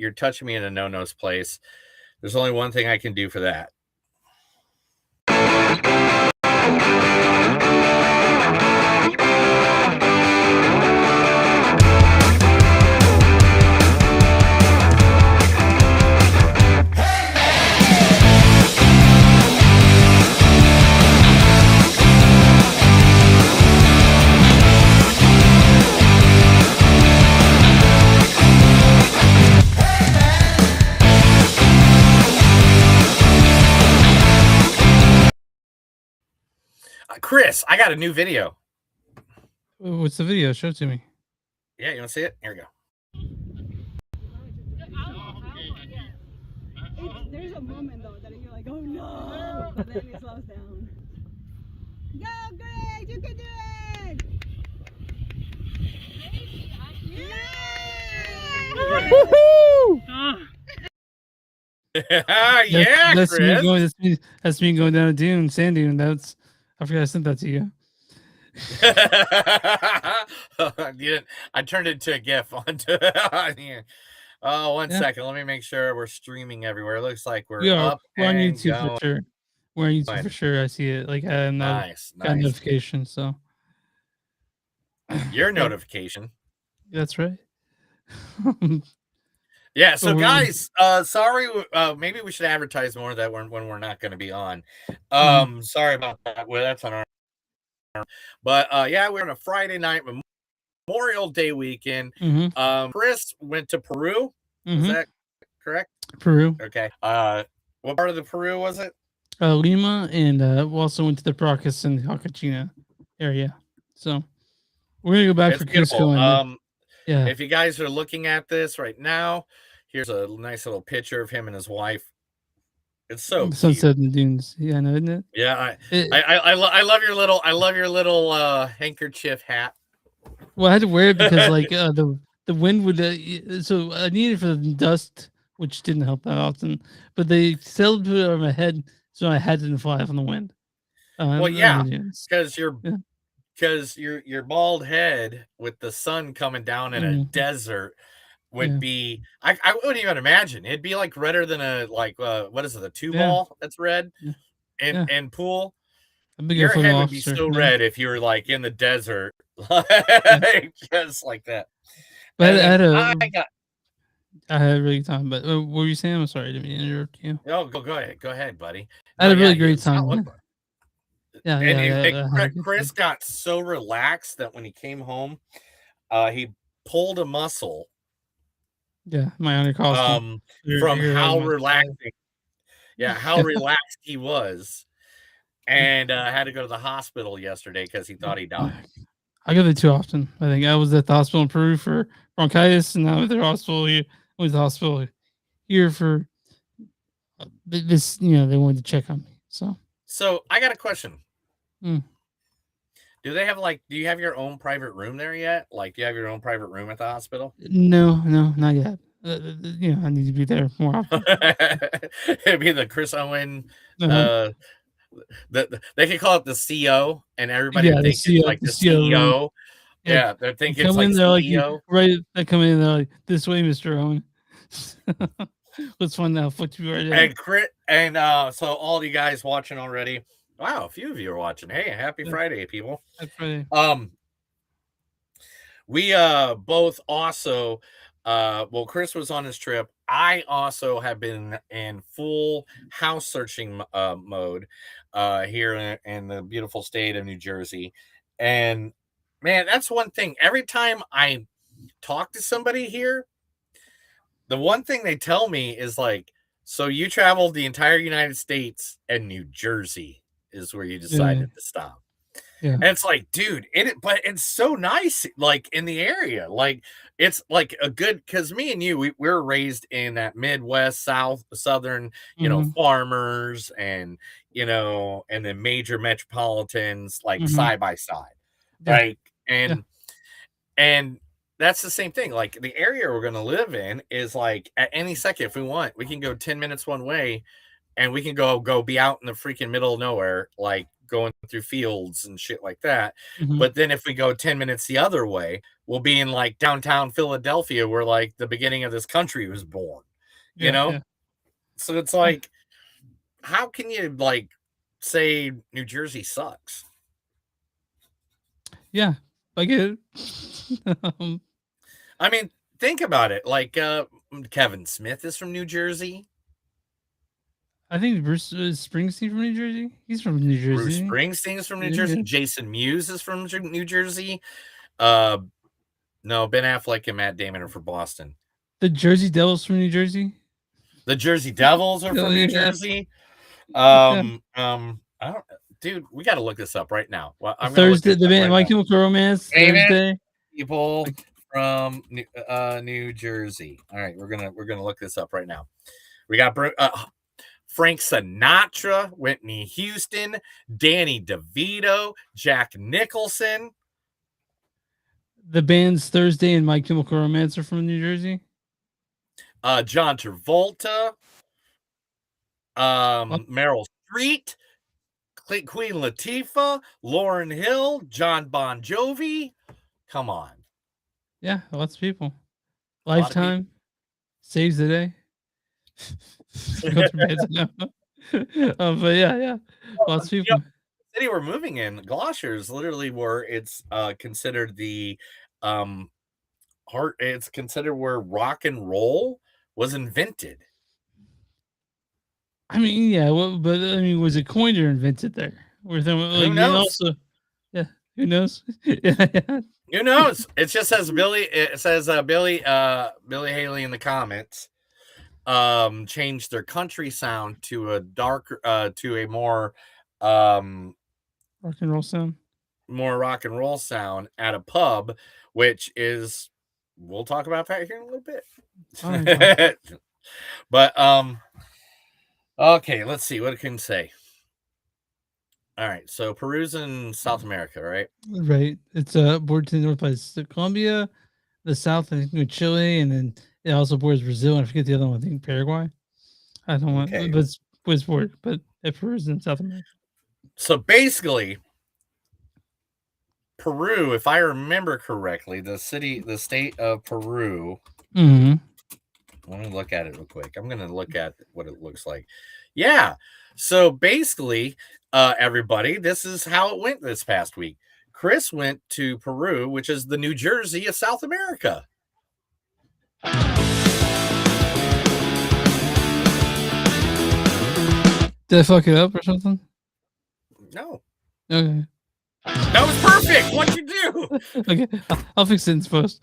you're touching me in a no-no's place. There's only one thing I can do for that. Chris, I got a new video. What's the video? Show it to me. Yeah, you want to see it? Here we go. There's a moment though that you're like, oh no, but then it slows down. Go, Greg, you can do it! Yeah, that's Chris. That's me going down a dune, sand dune. I forgot I sent that to you. I turned it to a GIF onto here. Oh, one second. Let me make sure we're streaming everywhere. It looks like we're up. We're on YouTube going. for sure. We're on YouTube for sure. I see it. Like I nice. got a notification. So your notification. That's right. Yeah, so guys, sorry, maybe we should advertise more of that when we're not going to be on. Sorry about that. Well, that's on our. But yeah, we're on a Friday night, Memorial Day weekend. Chris went to Peru. Is that correct? Peru. Okay. What part of the Peru was it? Lima, and we also went to the Paracas and Hakachina area. So we're gonna go back for Cusco. Yeah. If you guys are looking at this right now, here's a nice little picture of him and his wife. It's so sunset in the dunes. Yeah, no, isn't it? Yeah, I love your little handkerchief hat. Well, I had to wear it because like the wind would. So I needed it for the dust, which didn't help that often. But they still put it on my head, so my head didn't fly off in the wind. Well, yeah, because your bald head with the sun coming down in a desert would be. I wouldn't even imagine. It'd be like redder than what is it? A 2-ball that's red and pool. Your head would be so red if you were like in the desert, just like that. But I had a really good time. But what were you saying? I'm sorry, I didn't mean to interrupt you. Oh, go ahead, buddy. I had a really great time. Chris got so relaxed that when he came home, he pulled a muscle. Yeah, my under costume. From how relaxing. Yeah, how relaxed he was. And had to go to the hospital yesterday because he thought he died. I go there too often. I think I was at the hospital in Peru for bronchitis, and now I'm at the hospital here. I was at the hospital here for this. They wanted to check on me. So I got a question. Do they have do you have your own private room there yet? Like, do you have your own private room at the hospital? No, not yet. I need to be there more often. It'd be the Chris Owen. They could call it the CO, and everybody thinks it's like the CEO. Yeah, they're thinking it's like CEO. Right, they come in, they're like, "This way, Mr. Owen." Let's find out what you are there. And so all you guys watching already. Wow, a few of you are watching. Hey, happy Friday, people. Happy Friday. We both also Chris was on his trip. I also have been in full house searching mode here in the beautiful state of New Jersey. And man, that's one thing. Every time I talk to somebody here, the one thing they tell me is like, so you traveled the entire United States and New Jersey is where you decided to stop. Yeah. And it's like, dude, but it's so nice, like in the area. Like it's like a good, because me and you, we were raised in that Midwest, Southern, farmers and, and the major metropolitans, like side by side. Right. And that's the same thing. Like the area we're going to live in is like at any second, if we want, we can go 10 minutes one way and we can go be out in the freaking middle of nowhere, like going through fields and shit like that. Mhm. But then if we go 10 minutes the other way, we'll be in like downtown Philadelphia where like the beginning of this country was born, you Yeah, know? yeah, So it's yeah. like, how can you like say New Jersey sucks? Yeah, I get it. I mean, think about it. Like Kevin Smith is from New Jersey. I think Bruce Springsteen from New Jersey. He's from New Bruce Jersey. Springsteen is from New Yeah. Jersey. Jason Mewes is from New Jersey. No, Ben Affleck and Matt Damon are from Boston. The Jersey Devils from New Jersey. The Jersey Devils are Oh, from New yeah. Jersey. Yeah. I don't, dude. We got to look this up right now. Well, I'm Thursday, gonna look the this up band right My now. Chemical Romance. Amen. Thursday. People from New Jersey. All right, we're gonna look this up right now. We got Frank Sinatra, Whitney Houston, Danny DeVito, Jack Nicholson. The bands Thursday and My Chemical Romance are from New Jersey. John Travolta, Meryl Streep, Queen Latifah, Lauryn Hill, John Bon Jovi. Come on. Yeah, lots of people. lot of Lifetime saves the day. But yeah, lots of people. The city we're moving in, Gloucester, is literally where it's considered the heart. It's considered where rock and roll was invented. I mean, yeah, well, but I mean, was it coined or invented there? Who knows? Also, yeah, who knows? Yeah. Who knows? It just says Billy. It says Billy Haley in the comments changed their country sound to a darker to a more rock and roll sound. More rock and roll sound at a pub, which is we'll talk about that here in a little bit. Right. But okay, let's see what it can say. All right, so Peru's in South America, right? Right. It's bordered to the north by Colombia, the south I think with Chile, and then it also borders Brazil. And I forget the other one. I think Paraguay. I don't want, Okay. but it's bordered. But Peru's in South America. So basically, Peru, if I remember correctly, the state of Peru. Mm-hmm. Let me look at it real quick. I'm going to look at what it looks like. Yeah. So basically, everybody, this is how it went this past week. Chris went to Peru, which is the New Jersey of South America. Did I fuck it up or something? No. Okay. That was perfect. What'd you do? Okay. I'll fix it in post.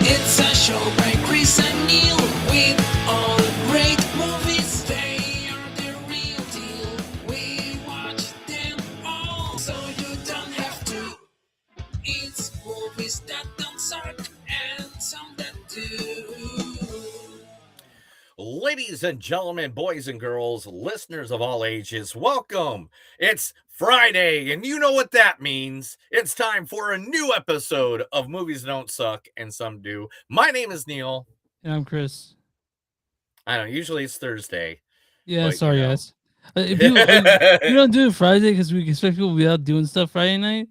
It's a show by Chris and Neil with all great movies. They are the real deal. We watch them all, so you don't have to. It's movies that don't suck and some that do. Ladies and gentlemen, boys and girls, listeners of all ages, welcome. It's Friday, and you know what that means. It's time for a new episode of Movies Don't Suck and Some Do. My name is Neil. And I'm Chris. I don't know, usually it's Thursday. Yeah, But, sorry, you know. guys. If you don't do it Friday because we expect people to be out doing stuff Friday night,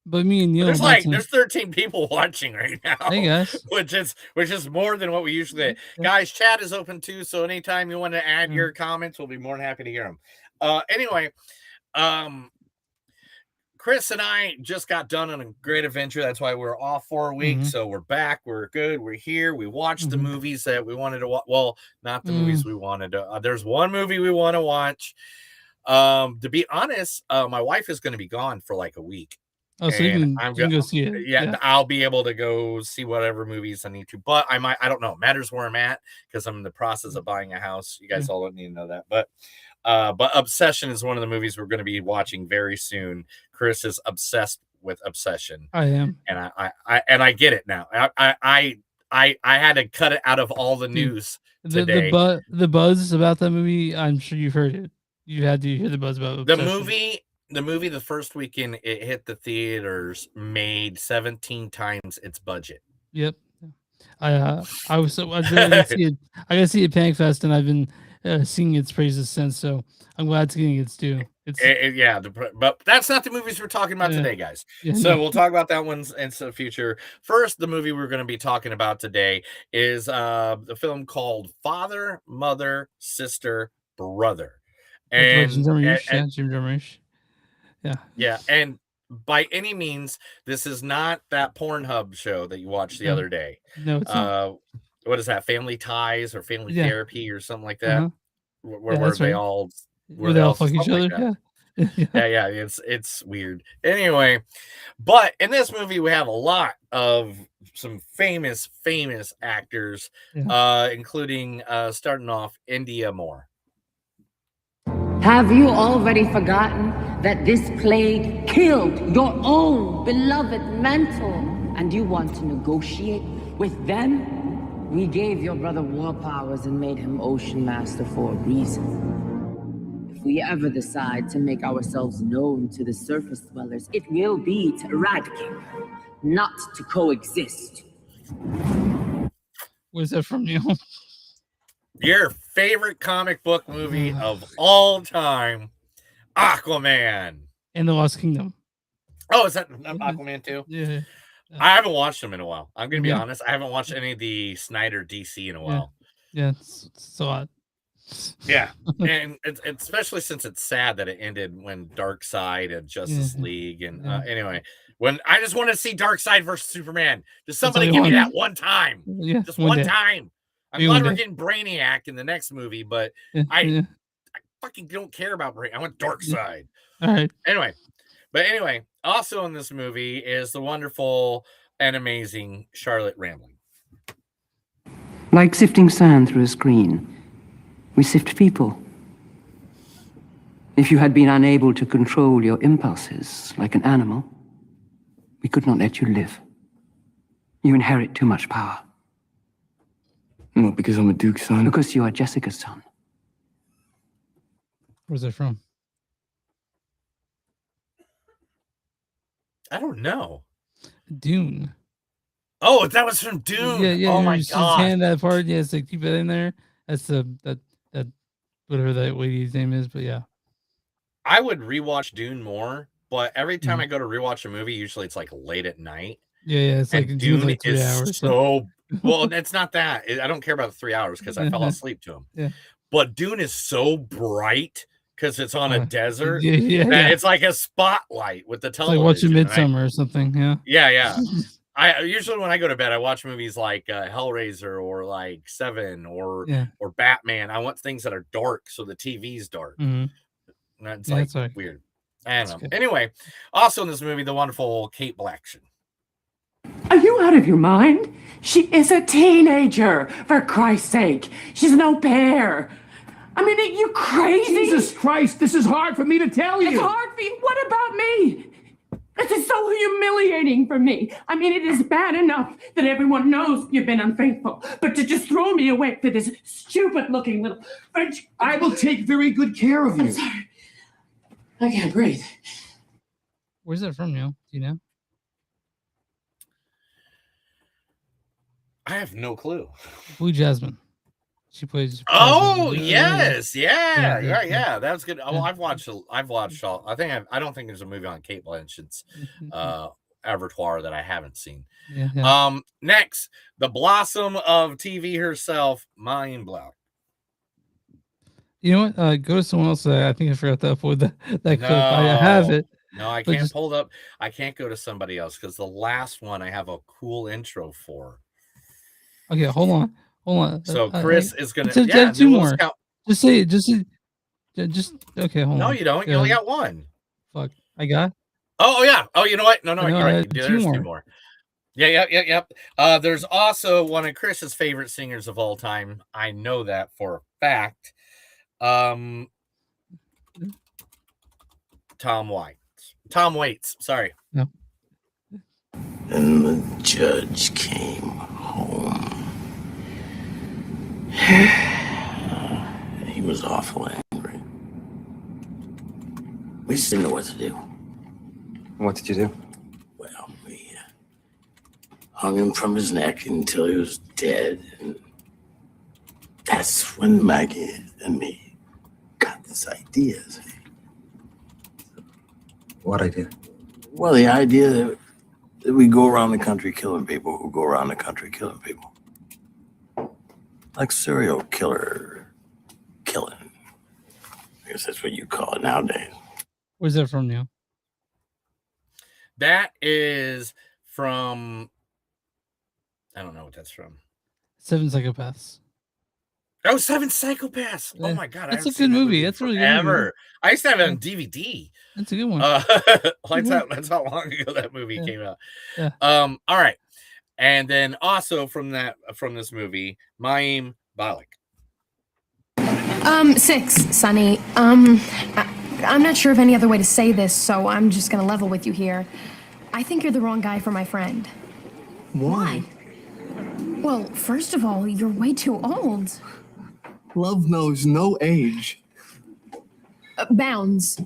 but me and Neil, There's 13 people watching right now. Hey guys, which is more than what we usually. Yeah. Guys, chat is open too, so anytime you want to add your comments, we'll be more than happy to hear them. Anyway, Chris and I just got done on a great adventure. That's why we're off for a week. So we're back. We're good. We're here. We watched the movies that we wanted to watch. Well, not the movies we wanted to. There's one movie we want to watch. To be honest, my wife is going to be gone for like a week. Oh, so you can go see it. Yeah, I'll be able to go see whatever movies I need to. But I don't know. It matters where I'm at because I'm in the process of buying a house. You guys all don't need to know that. But Obsession is one of the movies we're going to be watching very soon. Chris is obsessed with Obsession. I am, and I get it now. I had to cut it out of all the news today. The buzz about that movie. I'm sure you've heard it. You had to hear the buzz about Obsession. The movie, the first weekend it hit the theaters, made 17 times its budget. Yep. I gotta see it. I gotta see it Panic Fest, and I've been singing its praises since. So I'm glad it's getting its due. It's Yeah, but that's not the movies we're talking about today, guys. So we'll talk about that one in the future. First, the movie we're going to be talking about today is the film called Father, Mother, Sister, Brother. And Jim Jarmusch. Yeah, and by any means, this is not that Pornhub show that you watched the other day. No, it's not. What is that? Family Ties or Family Therapy or something like that? Where they right. all where they all fuck each other. Yeah. It's weird. Anyway, but in this movie we have a lot of some famous actors, including starting off India Moore. Have you already forgotten that this plague killed your own beloved mentor? And you want to negotiate with them? We gave your brother war powers and made him Ocean Master for a reason. If we ever decide to make ourselves known to the surface dwellers, it will be to eradicate them, not to coexist. Where's that from, Neil? Your favorite comic book movie of all time, Aquaman. And The Lost Kingdom. Oh, is that Aquaman too? Yeah. I haven't watched them in a while. I'm going to be honest. I haven't watched any of the Snyder DC in a while. Yeah, it's a lot. Yeah, and it's especially since it's sad that it ended when Darkseid and Justice League. And anyway, when I just want to see Darkseid versus Superman. Just somebody give me that one time. Yeah, just one time. I'm glad we're getting Brainiac in the next movie, but I fucking don't care about Brainiac. I want Darkseid. All right. Anyway, also in this movie is the wonderful and amazing Charlotte Rampling. Like sifting sand through a screen, we sift people. If you had been unable to control your impulses like an animal, we could not let you live. You inherit too much power. Well, because I'm a Duke's son? Because you are Jessica's son. Where's that from? I don't know. Dune. Oh, that was from Dune. Yeah. Oh my god. Hand that part. Yeah, so keep it in there. That's that whatever that lady's name is. But yeah, I would rewatch Dune more, but every time I go to rewatch a movie, usually it's like late at night. Yeah. It's like Dune like 3 is hours. So well, it's not that. I don't care about the 3 hours because I fell asleep to them. Yeah. But Dune is so bright because it's on a desert. Yeah. It's like a spotlight with the television. It's like watching Midsummer or something. Yeah. I usually when I go to bed, I watch movies like Hellraiser or like Seven or Batman. I want things that are dark, so the TV's dark. Mm-hmm. And it's like weird. I don't know. Anyway, also in this movie, the wonderful Kate Blackson. Are you out of your mind? She is a teenager, for Christ's sake. She's an au pair. I mean, are you crazy? Jesus Christ, this is hard for me to tell you. It's hard for you. What about me? This is so humiliating for me. I mean, it is bad enough that everyone knows you've been unfaithful, but to just throw me away for this stupid-looking little French... I will take very good care of you. I'm sorry. I can't breathe. Where's that from, Neil? Do you know? I have no clue. Blue Jasmine. She plays. Oh yes, yeah. That's good. Oh, I've watched all. I don't think there's a movie on Kate Blanchett's repertoire that I haven't seen. Yeah. Next, the blossom of TV herself, Mind Block. You know what? Go to someone else. I think I forgot to upload that clip. I have it. No, I can't pull it up. I can't go to somebody else because the last one I have a cool intro for. Okay, hold on. So Chris is gonna two more. Just say it. Just okay. Hold on. No, you don't. You only got one. Fuck. I got. Oh yeah. Oh, you know what? No, you're right. There's two two more. Yeah. There's also one of Chris's favorite singers of all time. I know that for a fact. Tom Waits. Sorry. No. And the judge came home. He was awful angry. We just didn't know what to do. What did you do? Well, we hung him from his neck until he was dead. And that's when Maggie and me got this idea. What idea? Well, the idea that we go around the country killing people who go around the country killing people. Like serial killer killing. I guess that's what you call it nowadays. Where's that from, Neil? That is from, I don't know what that's from. 7 Psychopaths. Oh, 7 Psychopaths. Oh Yeah. my God. That's a good movie. That's a really good movie. Forever. I used to have it on DVD. That's a good one. That's how long ago that movie came out. Yeah. All right. And then also from this movie, Mayim Bialik. 6, Sonny. I'm not sure of any other way to say this, so I'm just gonna level with you here. I think you're the wrong guy for my friend. Why? Well, first of all, you're way too old. Love knows no age. Bounds.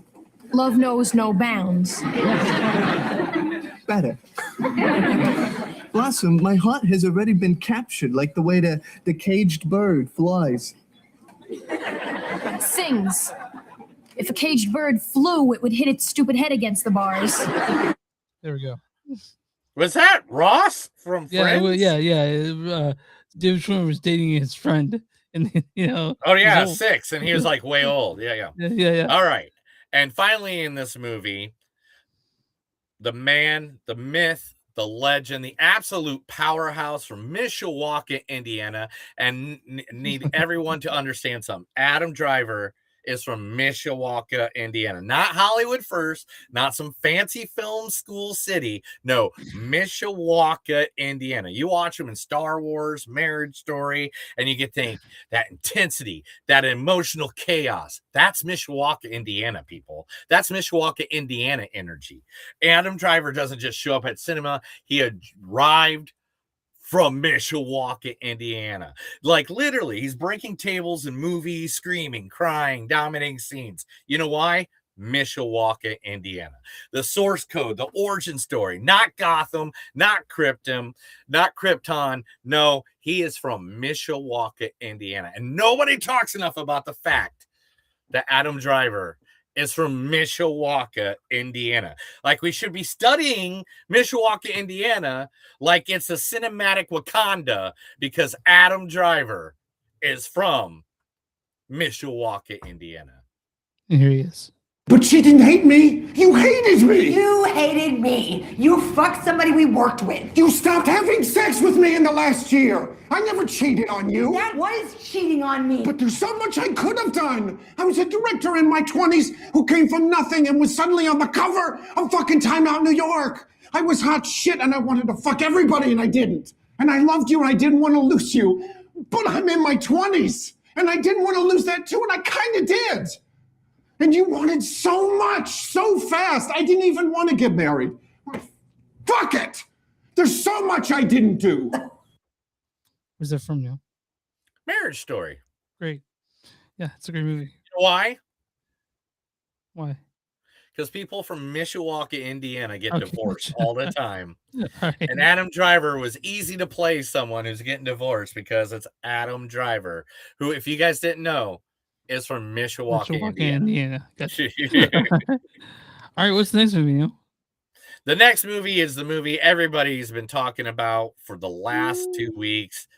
Love knows no bounds. Better. Blossom, my heart has already been captured like the way the caged bird flies. Sings. If a caged bird flew, it would hit its stupid head against the bars. There we go. Was that Ross from Friends? David Schwimmer was dating his friend, and Oh yeah, 6, and he was like way old. Yeah. Yeah. All right. And finally in this movie, the man, the myth, the legend, the absolute powerhouse from Mishawaka, Indiana, and need everyone to understand something. Adam Driver is from Mishawaka, Indiana. Not Hollywood first, not some fancy film school city. No, Mishawaka, Indiana. You watch him in Star Wars, Marriage Story, and you get think that intensity, that emotional chaos. That's Mishawaka, Indiana, people. That's Mishawaka, Indiana energy. Adam Driver doesn't just show up at cinema. He arrived from Mishawaka, Indiana. Like literally, he's breaking tables in movies, screaming, crying, dominating scenes. You know why? Mishawaka, Indiana. The source code, the origin story, not Gotham, not Krypton. No, he is from Mishawaka, Indiana. And nobody talks enough about the fact that Adam Driver is from Mishawaka, Indiana. Like we should be studying Mishawaka, Indiana, like it's a cinematic Wakanda, because Adam Driver is from Mishawaka, Indiana. And here he is. But she didn't hate me. You hated me. You hated me. You fucked somebody we worked with. You stopped having sex with me in the last year. I never cheated on you. That was cheating on me. But there's so much I could have done. I was a director in my 20s who came from nothing and was suddenly on the cover of fucking Time Out New York. I was hot shit and I wanted to fuck everybody and I didn't. And I loved you and I didn't want to lose you. But I'm in my 20s and I didn't want to lose that too, and I kind of did. And you wanted so much, so fast. I didn't even want to get married. Fuck it. There's so much I didn't do. Where's that from, Neil? Marriage Story. Great. Yeah, it's a great movie. You know why? Why? Because people from Mishawaka, Indiana get divorced all the time. All right. And Adam Driver was easy to play someone who's getting divorced because it's Adam Driver, who, if you guys didn't know, is from Mishawaka, Indiana. Gotcha. All right, what's the next movie, Neil? The next movie is the movie everybody's been talking about for the last 2 weeks.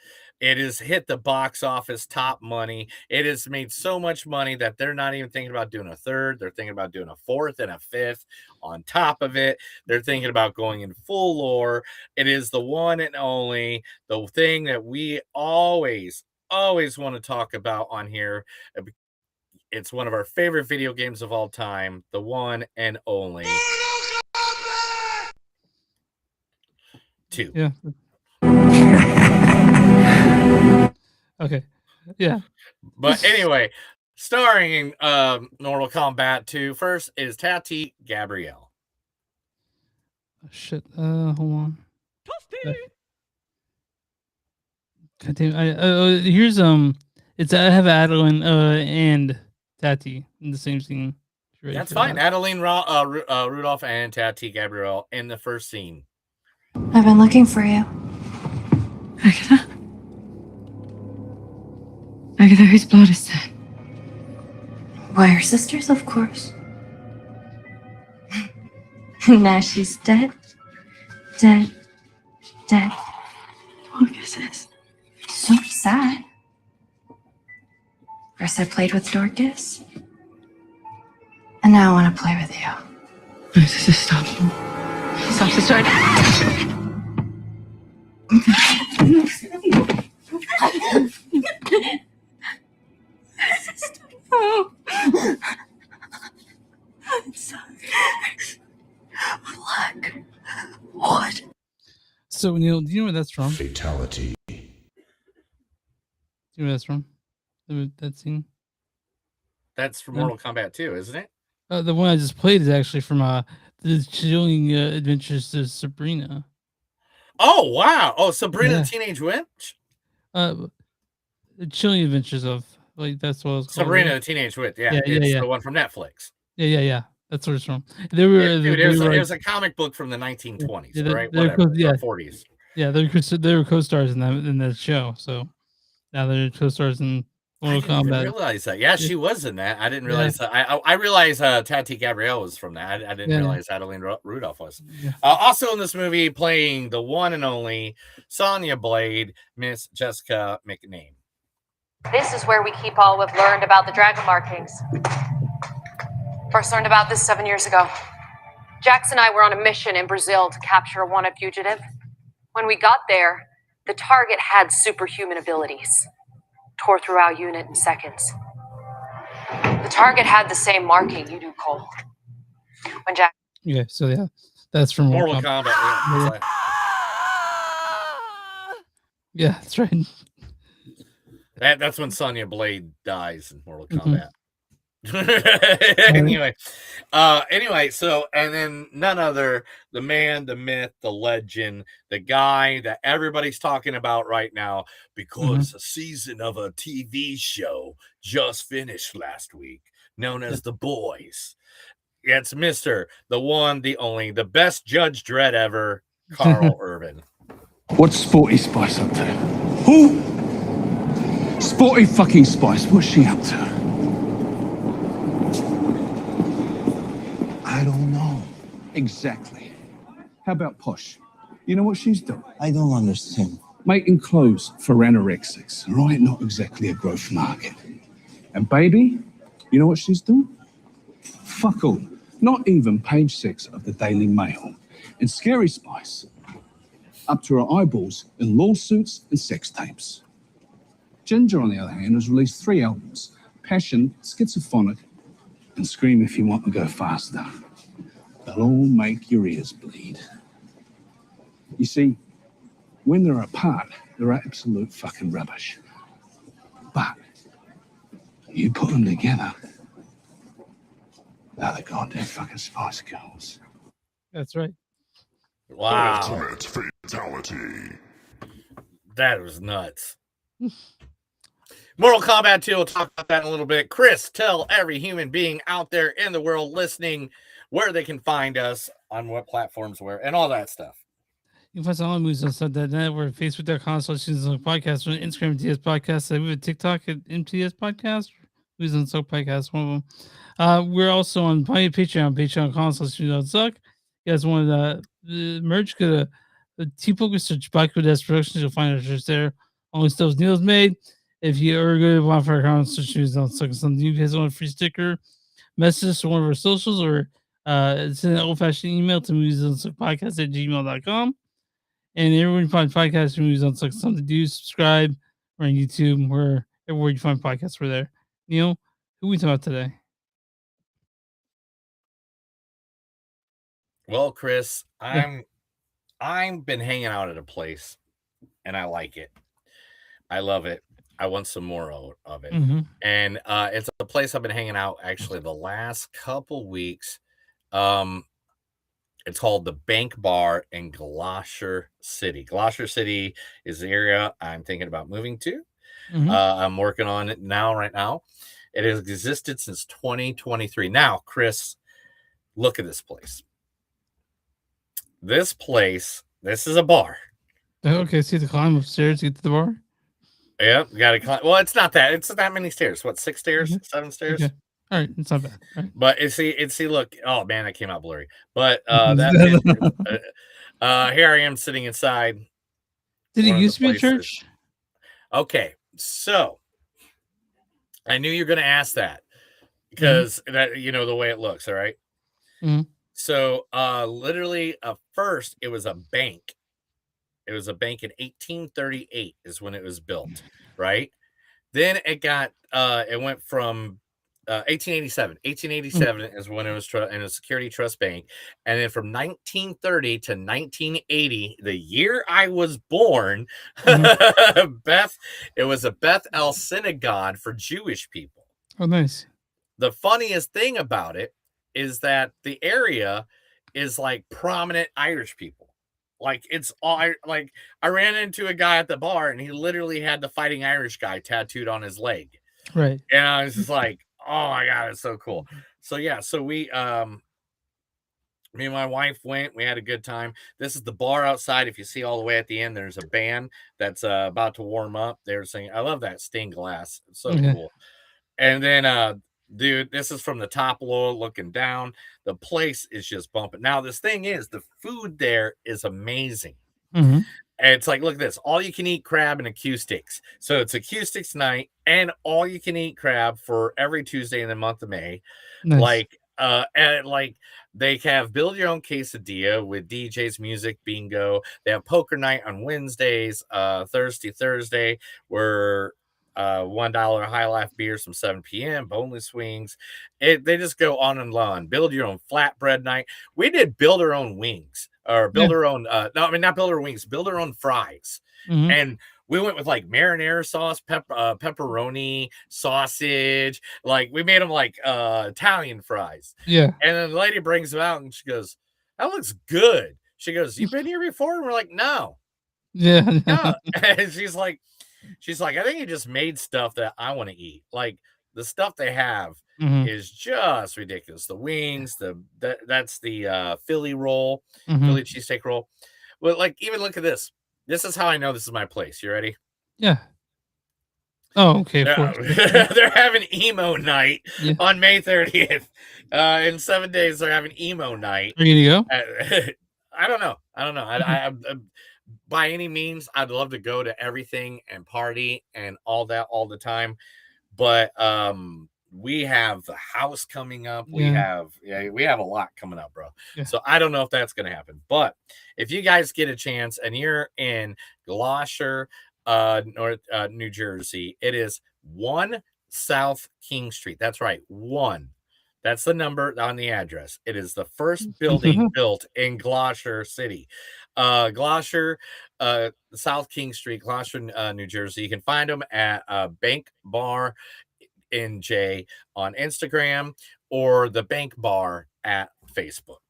It has hit the box office top money. It has made so much money that they're not even thinking about doing a third. They're thinking about doing a fourth and a fifth on top of it. They're thinking about going in full lore. It is the one and only, the thing that we always want to talk about on here. It's one of our favorite video games of all time, the one and only 2. Yeah. Okay. Yeah. But anyway, starring in Mortal Kombat 2, first is Tati Gabrielle. Oh, shit. Hold on. God damn. Here's it's I have Adeline and Tati in the same scene. That's fine. Adeline Rudolph and Tati Gabrielle in the first scene. I've been looking for you. Agatha? Agatha, whose blood is that? Why, her sisters, of course. Now she's dead. Dead. Dead. What is this? So sad. First I played with Dorcas. And now I want to play with you. This is stop. Stop the story. Oh. I'm sorry. Black. What? So Neil, do you know where that's from? Fatality. Do you know where that's from? That scene. That's from No. Mortal Kombat 2, isn't it? The one I just played is actually from the Chilling Adventures of Sabrina. Oh wow! Oh, Sabrina Yeah. the Teenage Witch. The Chilling Adventures of, like, that's what it's called. Sabrina the Teenage Witch. Yeah, Yeah, it's yeah. the one from Netflix. Yeah. That's what it's from. They were, Yeah, dude, they it were was a comic book from the 1920s, Yeah, right? they're Whatever, yeah. 40s. Yeah, they were co-stars in that show. So now they're co-stars in I Mortal didn't even Kombat. realize that. Yeah, she was in that. I didn't Yeah. realize that. I realized Tati Gabrielle was from that. I didn't Yeah. realize Adeline Rudolph was. Yeah. Also in this movie, playing the one and only Sonya Blade, Miss Jessica McName. This is where we keep all we've learned about the dragon markings. First learned about this 7 years ago. Jax and I were on a mission in Brazil to capture a wanted fugitive. When we got there, the target had superhuman abilities. Tore through our unit in seconds. The target had the same marking you do, Cole. When Jax... Yeah, so yeah, that's from Mortal Kombat. Yeah. Yeah, that's right. That's when Sonya Blade dies in Mortal Mm-hmm. Kombat. Anyway, so and then none other, the man, the myth, the legend, the guy that everybody's talking about right now because a season of a TV show just finished last week, known as The Boys. It's Mr. the one, the only, the best Judge Dredd ever, Carl Urban. What's Sporty Spice up to? Who? Sporty fucking Spice. What's she up to? I don't know. Exactly. How about Posh? You know what she's doing? I don't understand. Making clothes for anorexics, all right? Not exactly a growth market. And Baby, you know what she's doing? Fuck all. Not even page 6 of the Daily Mail. And Scary Spice, up to her eyeballs in lawsuits and sex tapes. Ginger, on the other hand, has released 3 albums: Passion, Schizophrenic, and Scream If You Want to Go Faster. They'll all make your ears bleed. You see, when they're apart, they're absolute fucking rubbish. But you put them together, they're the goddamn fucking Spice Girls. That's right. Wow. Ultimate fatality. That was nuts. Mortal Kombat 2, we'll talk about that in a little bit. Chris, tell every human being out there in the world listening where they can find us, on what platforms, where, and all that stuff. You can find us on all movies on Sunday. We're at Facebook.com/Podcast, on Instagram MTS Podcast. We have a TikTok at MTS Podcast. Movies on Suck Podcast, one of them. We're also on Patreon, Patreon.com/Suck. You guys want to merch? Go to the T-Poker, search Baku Desk Productions. You'll find our shirts there. Only stuff Neil's made. If you ever go to one of our comments, search on Suck something, you guys want a free sticker, message us to one of our socials, or send an old-fashioned email to moviesonsuckpodcast@gmail.com. And everyone you find podcasts, Movies on Suck Something to Do, subscribe. We're on YouTube. We're everywhere you find podcasts, we're there. Neil, who are we talking about today? Well, Chris, I've been hanging out at a place and I like it. I love it. I want some more of it. And it's a place I've been hanging out actually the last couple weeks. It's called the Bank Bar in Gloucester City. Gloucester City is the area I'm thinking about moving to. I'm working on it right now. It has existed since 2023. Now, Chris, look at this place. This is a bar. Okay, so you have to climb upstairs to get to the bar? Yeah, you gotta climb. Well, it's not that. It's that many stairs. What, 6 stairs, 7 stairs? Okay. All right, it's not bad. All right. But see, look. Oh man, that came out blurry. But here I am sitting inside. Did it one of the used to be a places. church? Okay, so I knew you were going to ask that because that the way it looks. All right. Mhm. So literally, first it was a bank. It was a bank in 1838 is when it was built, right? Then it went from 1887. 1887 is when it was in a security trust bank. And then from 1930 to 1980, the year I was born, it was a Beth El synagogue for Jewish people. Oh, nice. The funniest thing about it is that the area is like prominent Irish people. Like it's all like I ran into a guy at the bar and he literally had the Fighting Irish guy tattooed on his leg. Right. And I was just like, oh my God, it's so cool. So yeah, so we me and my wife went, we had a good time. This is the bar outside. If you see all the way at the end, there's a band that's about to warm up. They're singing, I love that stained glass. It's so cool. And then dude, this is from the top low looking down. The place is just bumping. Now, this thing is the food there is amazing. Mm-hmm. And it's like, look at this, all you can eat crab and acoustics. So it's acoustics night and all you can eat crab for every Tuesday in the month of May. Nice. And like they have build your own quesadilla with DJs, music, bingo. They have poker night on Wednesdays, Thursday, where $1 high life beers from 7 p.m. boneless wings. They just go on and on. Build your own flatbread night. We did build our own wings or build our own. Not build our wings. Build our own fries. Mhm. And we went with like marinara sauce, pepperoni, sausage. Like we made them like Italian fries. Yeah. And then the lady brings them out and she goes, "That looks good." She goes, "You been here before?" And we're like, "No." Yeah. No. And she's like, I think you just made stuff that I want to eat. Like the stuff they have Mhm. is just ridiculous. The wings, that's the Philly roll, Mhm. Philly cheesesteak roll. But like, even look at this. This is how I know this is my place. You ready? Yeah. Oh, okay. Of course. They're having emo night Yeah. on May 30th. In 7 days, they're having emo night. Are you gonna go? I don't know. I by any means, I'd love to go to everything and party and all that all the time. But we have the house coming up. We have a lot coming up, bro. Yeah. So I don't know if that's gonna happen. But if you guys get a chance and you're in Gloucester, New Jersey, it is 1 South King Street. That's right, 1. That's the number on the address. It is the first building built in Gloucester City. Gloucester, South King Street, Gloucester, New Jersey. You can find them at Bank Bar NJ on Instagram or the Bank Bar at Facebook.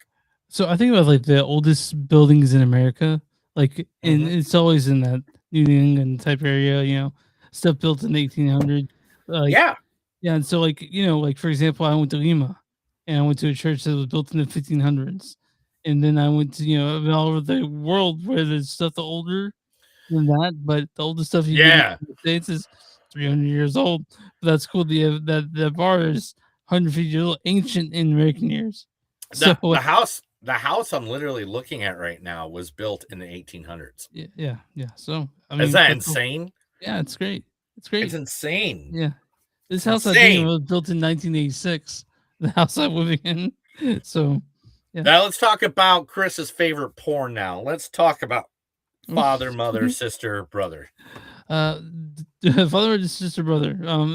So I think about like the oldest buildings in America, like it's always in that New England type area, stuff built in 1800. Yeah. Yeah, and so like like for example, I went to Lima, and I went to a church that was built in the 1500s, and then I went to all over the world where there's stuff older than that, but the oldest stuff you get in the States is 300 years old. But that's cool. The bar is 150 years old, ancient in American years. The house I'm literally looking at right now was built in the 1800s. Yeah. So I mean, is that that's cool. insane? Yeah, it's great. It's great. It's insane. Yeah. This house I think was built in 1986. The house I'm living in. So yeah. Now let's talk about Chris's favorite porn now. Let's talk about father, mother, sister, brother. Father, mother, sister, brother.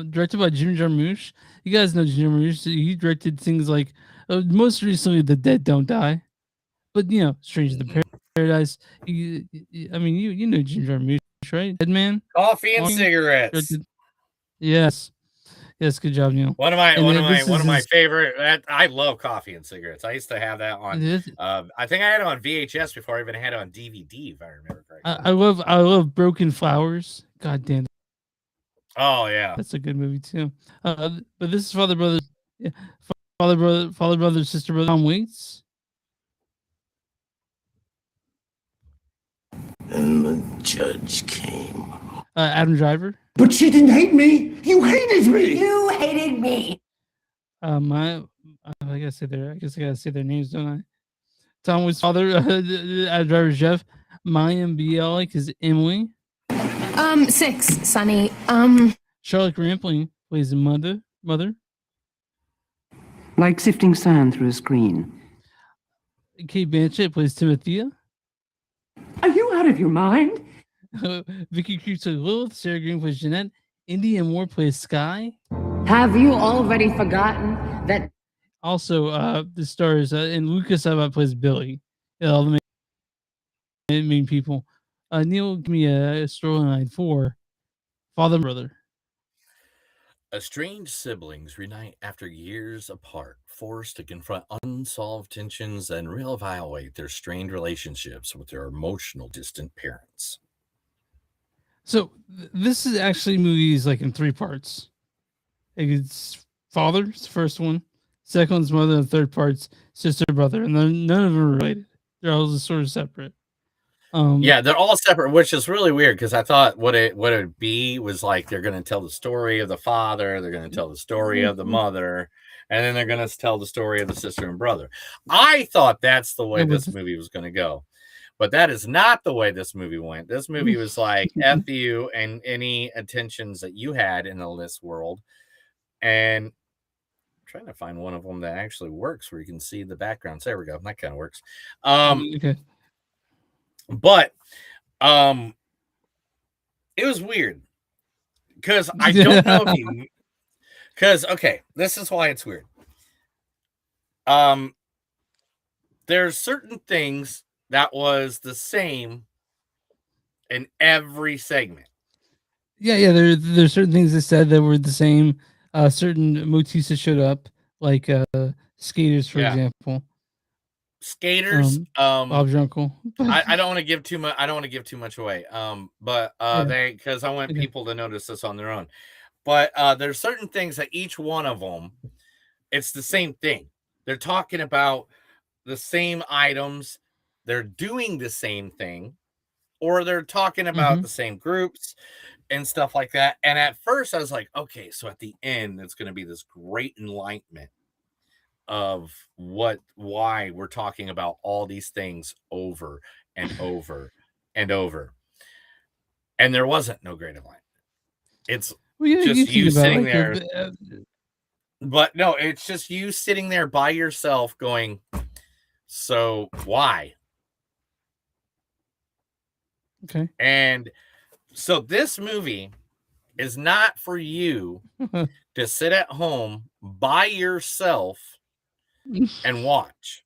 Directed by Jim Jarmusch. You guys know Jim Jarmusch. He directed things like most recently The Dead Don't Die. But Strange in the Paradise. I mean you know Jim Jarmusch, right? Dead Man. Coffee and cigarettes. Directed. Yes, good job, Neil. One of my favorite. I love Coffee and Cigarettes. I used to have that on. I think I had it on VHS before I even had it on DVD, if I remember correctly. I love Broken Flowers. God damn. Oh yeah, that's a good movie too. But this is Father Brother, Father Brother, Sister Brother. Tom Waits. And the judge came. Adam Driver. But she didn't hate me. You hated me. You hated me. I gotta say their. I guess I gotta say their names, don't I? Tom Wood's father, Adam Driver's Jeff. Mayim Bialik is Emily. 6, Sonny. Charlotte Rampling plays the mother. Like sifting sand through a screen. Kate Blanchett plays Timothea. Are you out of your mind? Vicky Krieps plays Lilith. Sarah Green plays Jeanette. India Moore plays Sky. Have you already forgotten that? Also, the stars and Lucas Abbott plays Billy. All the main people. Neil, give me a storyline for father and brother. Estranged siblings reunite after years apart, forced to confront unsolved tensions and reevaluate their strained relationships with their emotional distant parents. So this is actually movies like in 3 parts. It's father's first one, second one's mother, and third part's sister brother, and then none of them are related. They're all just sort of separate. Yeah, they're all separate, which is really weird because I thought what it would be was like they're going to tell the story of the father, they're going to tell the story of the mother, and then they're going to tell the story of the sister and brother. I thought that's the way this movie was going to go, but that is not the way this movie went. This movie was like F you and any attentions that you had in this world, and I'm trying to find one of them that actually works where you can see the backgrounds. There we go. That kind of works. Okay. But it was weird because I don't know if you because okay, this is why it's weird. There's certain things that was the same in every segment. Yeah. There's certain things they said that were the same. Certain motifs that showed up, like skaters, for example. Skaters, Bob's your uncle. I don't want to give too much. I don't want to give too much away. But they because I want people to notice this on their own. But there's certain things that each one of them, it's the same thing. They're talking about the same items. They're doing the same thing, or they're talking about the same groups and stuff like that. And at first, I was like, okay, so at the end, it's going to be this great enlightenment of why we're talking about all these things over and over and over. And there wasn't no great enlightenment. It's just you sitting there. But no, it's just you sitting there by yourself going, so why? Okay. And so this movie is not for you to sit at home by yourself and watch.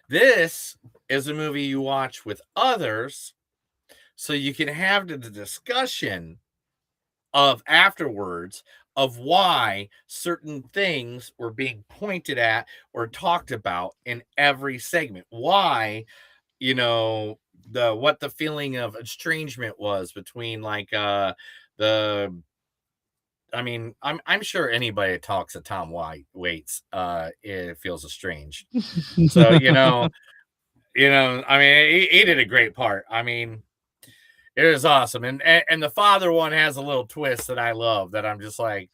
This is a movie you watch with others so you can have the discussion of afterwards of why certain things were being pointed at or talked about in every segment. Why, what the feeling of estrangement was between I'm sure anybody that talks to Tom Waits it feels estranged. So he did a great part. I mean, it was awesome, and the father one has a little twist that I love. That I'm just like,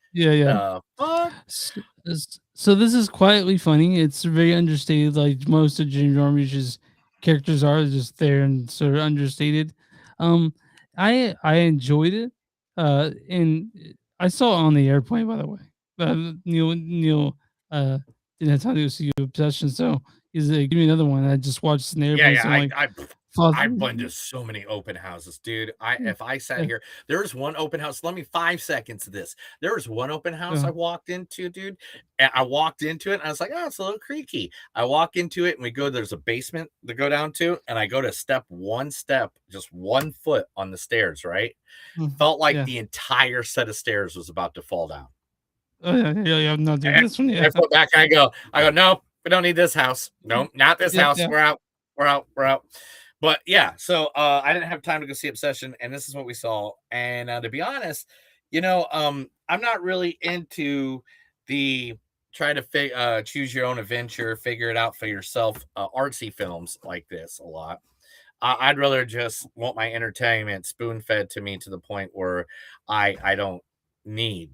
fuck? So this is quietly funny. It's very understated, like most of Jim Jarmusch's characters are, just there and sort of understated. I enjoyed it, and I saw it on the airplane, by the way. Neil didn't have time to go see Obsession, so he's like, give me another one. I just watched in the airplane. I've been to so many open houses, dude. If I sat here, there was one open house. Let me 5 seconds of this. There was one open house I walked into, dude. And I walked into it and I was like, oh, it's a little creaky. I walk into it and we go, there's a basement to go down to. And I go to one step, just 1 foot on the stairs, right? Felt like the entire set of stairs was about to fall down. Oh, yeah. I'm not doing this one. I go back and I go, no, we don't need this house. No, not this house. Yeah. We're out. But yeah, so I didn't have time to go see Obsession, and this is what we saw. And to be honest, I'm not really into the try to choose your own adventure, figure it out for yourself, artsy films like this a lot. I'd rather just want my entertainment spoon fed to me to the point where I don't need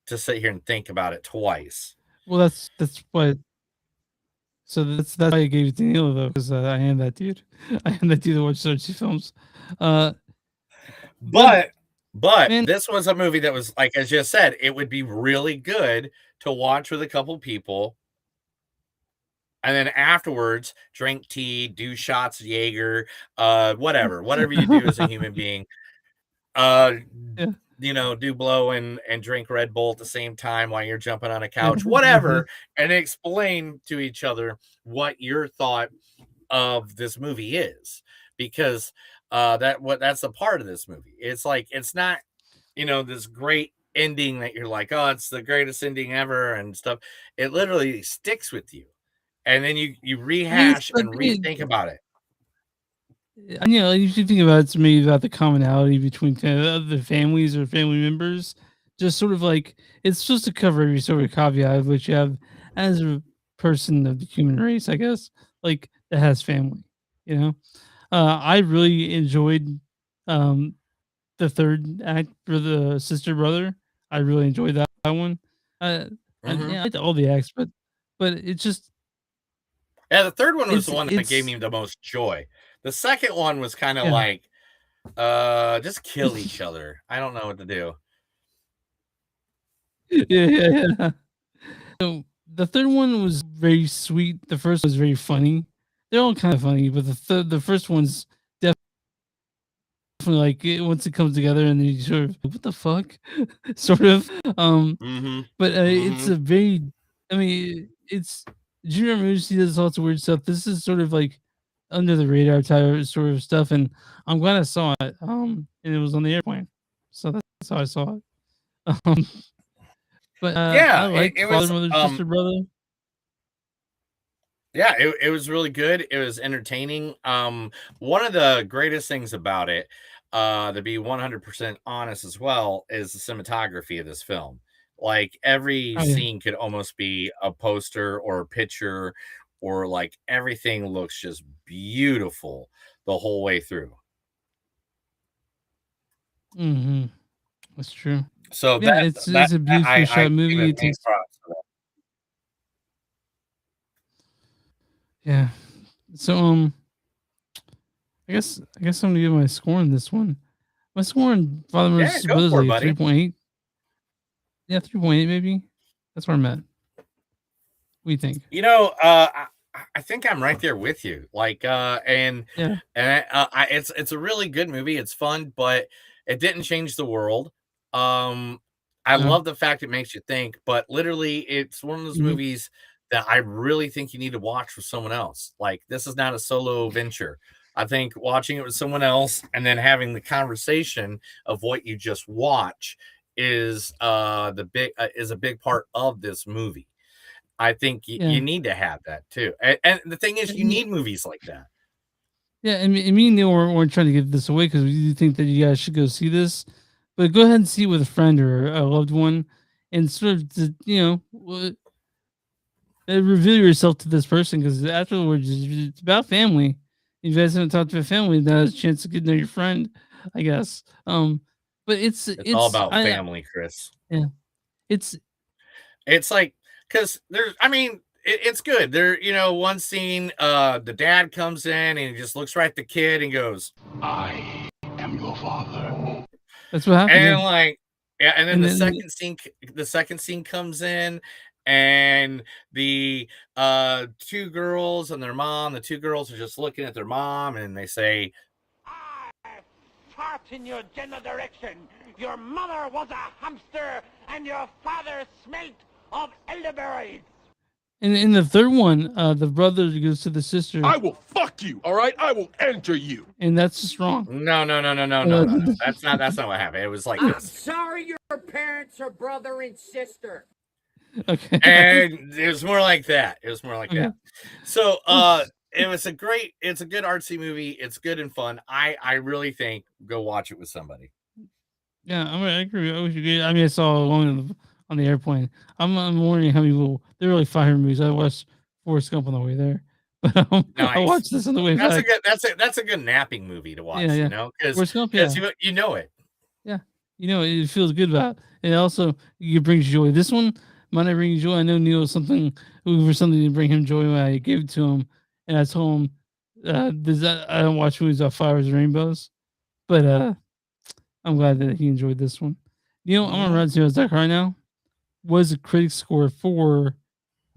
to sit here and think about it twice. Well, that's what. So that's why I gave it to Neil though, because I am that dude. I am that dude that watches artsy films. Uh, but But man, this was a movie that was like, as you said, it would be really good to watch with a couple people, and then afterwards drink tea, do shots of Jaeger, whatever you do as a human being. Uh, yeah, do blow and drink Red Bull at the same time while you're jumping on a couch, whatever, and explain to each other what your thought of this movie is, because that's a part of this movie. It's like it's not this great ending that you're like, oh, it's the greatest ending ever and stuff. It literally sticks with you, and then you I mean, it's rehash the and thing. rethink about it. And, you should think about it to me about the commonality between kind of the families or family members. Just sort of like it's just to cover every sort of caveat of which you have as a person of the human race, I guess, like that has family. You know, I really enjoyed um, the third act for the sister brother. I really enjoyed that one. Mhm. Yeah, I liked all the acts, but it's just Yeah, the third one was it's the one that gave it's me the most joy. The second one was kind of yeah. like, just kill each other. I don't know what to do. Yeah. So the third one was very sweet. The first was very funny. They're all kind of funny, but the first one's definitely like once it comes together and then you sort of what the fuck, sort of. Mhm. But it's Mhm. a very, I mean, it's Junior Moosey does lots of weird stuff. This is sort of like under the radar type sort of stuff, and I'm glad I saw it. And it was on the airplane, so that's how I saw it. Um, but I Yeah, it, liked it Father, was Mother, Sister, Brother. yeah, it was really good. It was entertaining. One of the greatest things about it, to be 100% honest as well, is the cinematography of this film. Like every Oh yeah. scene could almost be a poster or a picture, or like everything looks just beautiful the whole way through. Mm-hmm. That's true. So Yeah, that it's a beautifully I shot give movie. it It main takes props for that. yeah. So I guess I'm gonna give my score on this one. My score on Father Mother Yeah, Sister go Brother is for it, like a buddy. 3.8. Yeah, 3.8 maybe. That's where I'm at. What do you think? I think I'm right there with you. Like, Yeah. it's a really good movie. It's fun, but it didn't change the world. Um, I No. love the fact it makes you think, but literally, it's one of those Mhm. movies that I really think you need to watch with someone else. Like, this is not a solo venture. I think watching it with someone else and then having the conversation of what you just watch is a big part of this movie. I think you Yeah. need to have that too. And the thing is, you Yeah. need movies like that. Yeah, and me and Neil weren't trying to give this away because we do think that you guys should go see this. But go ahead and see it with a friend or a loved one, and sort of reveal yourself to this person because afterwards it's about family. If you guys haven't talked to a family, then there's a chance to get to know your friend, I guess. But It's all it's about I family, Chris. yeah, it's It's like because I mean, it's good. One scene, the dad comes in and he just looks right at the kid and goes, I am your father. that's what happened. and Yeah, like, yeah, and then and then the second scene comes in, and the two girls and their mom, the two girls are just looking at their mom, and they say, Fart in your general direction. Your mother was a hamster, and your father smelt of elderberries. and in the third one, the brother goes to the sister, I will fuck you, all right? I will enter you. and that's just wrong. no. That's not what happened. It was like I'm this. sorry your parents are brother and sister. Okay. And it was more like that. It was more like Okay. that. So it's a good artsy movie. It's good and fun. I really think go watch it with somebody. Yeah, I agree. I wish you did. I mean, I saw one on the airplane. I'm wondering how many people. They're really fire movies. I watched Forrest Gump on the way there, I Nice. watched this on the way That's a back. good that's a good napping movie to watch, Yeah, you yeah. know, Forrest Gump, because yeah. you know it. Yeah. It feels good about it. And also it brings joy. This one might not bring you joy. I know Neil was looking for something to bring him joy when I gave it to him. And I told him I don't watch movies about flowers and rainbows. But I'm glad that he enjoyed this one. I'm gonna run to that right now. Was the critic score for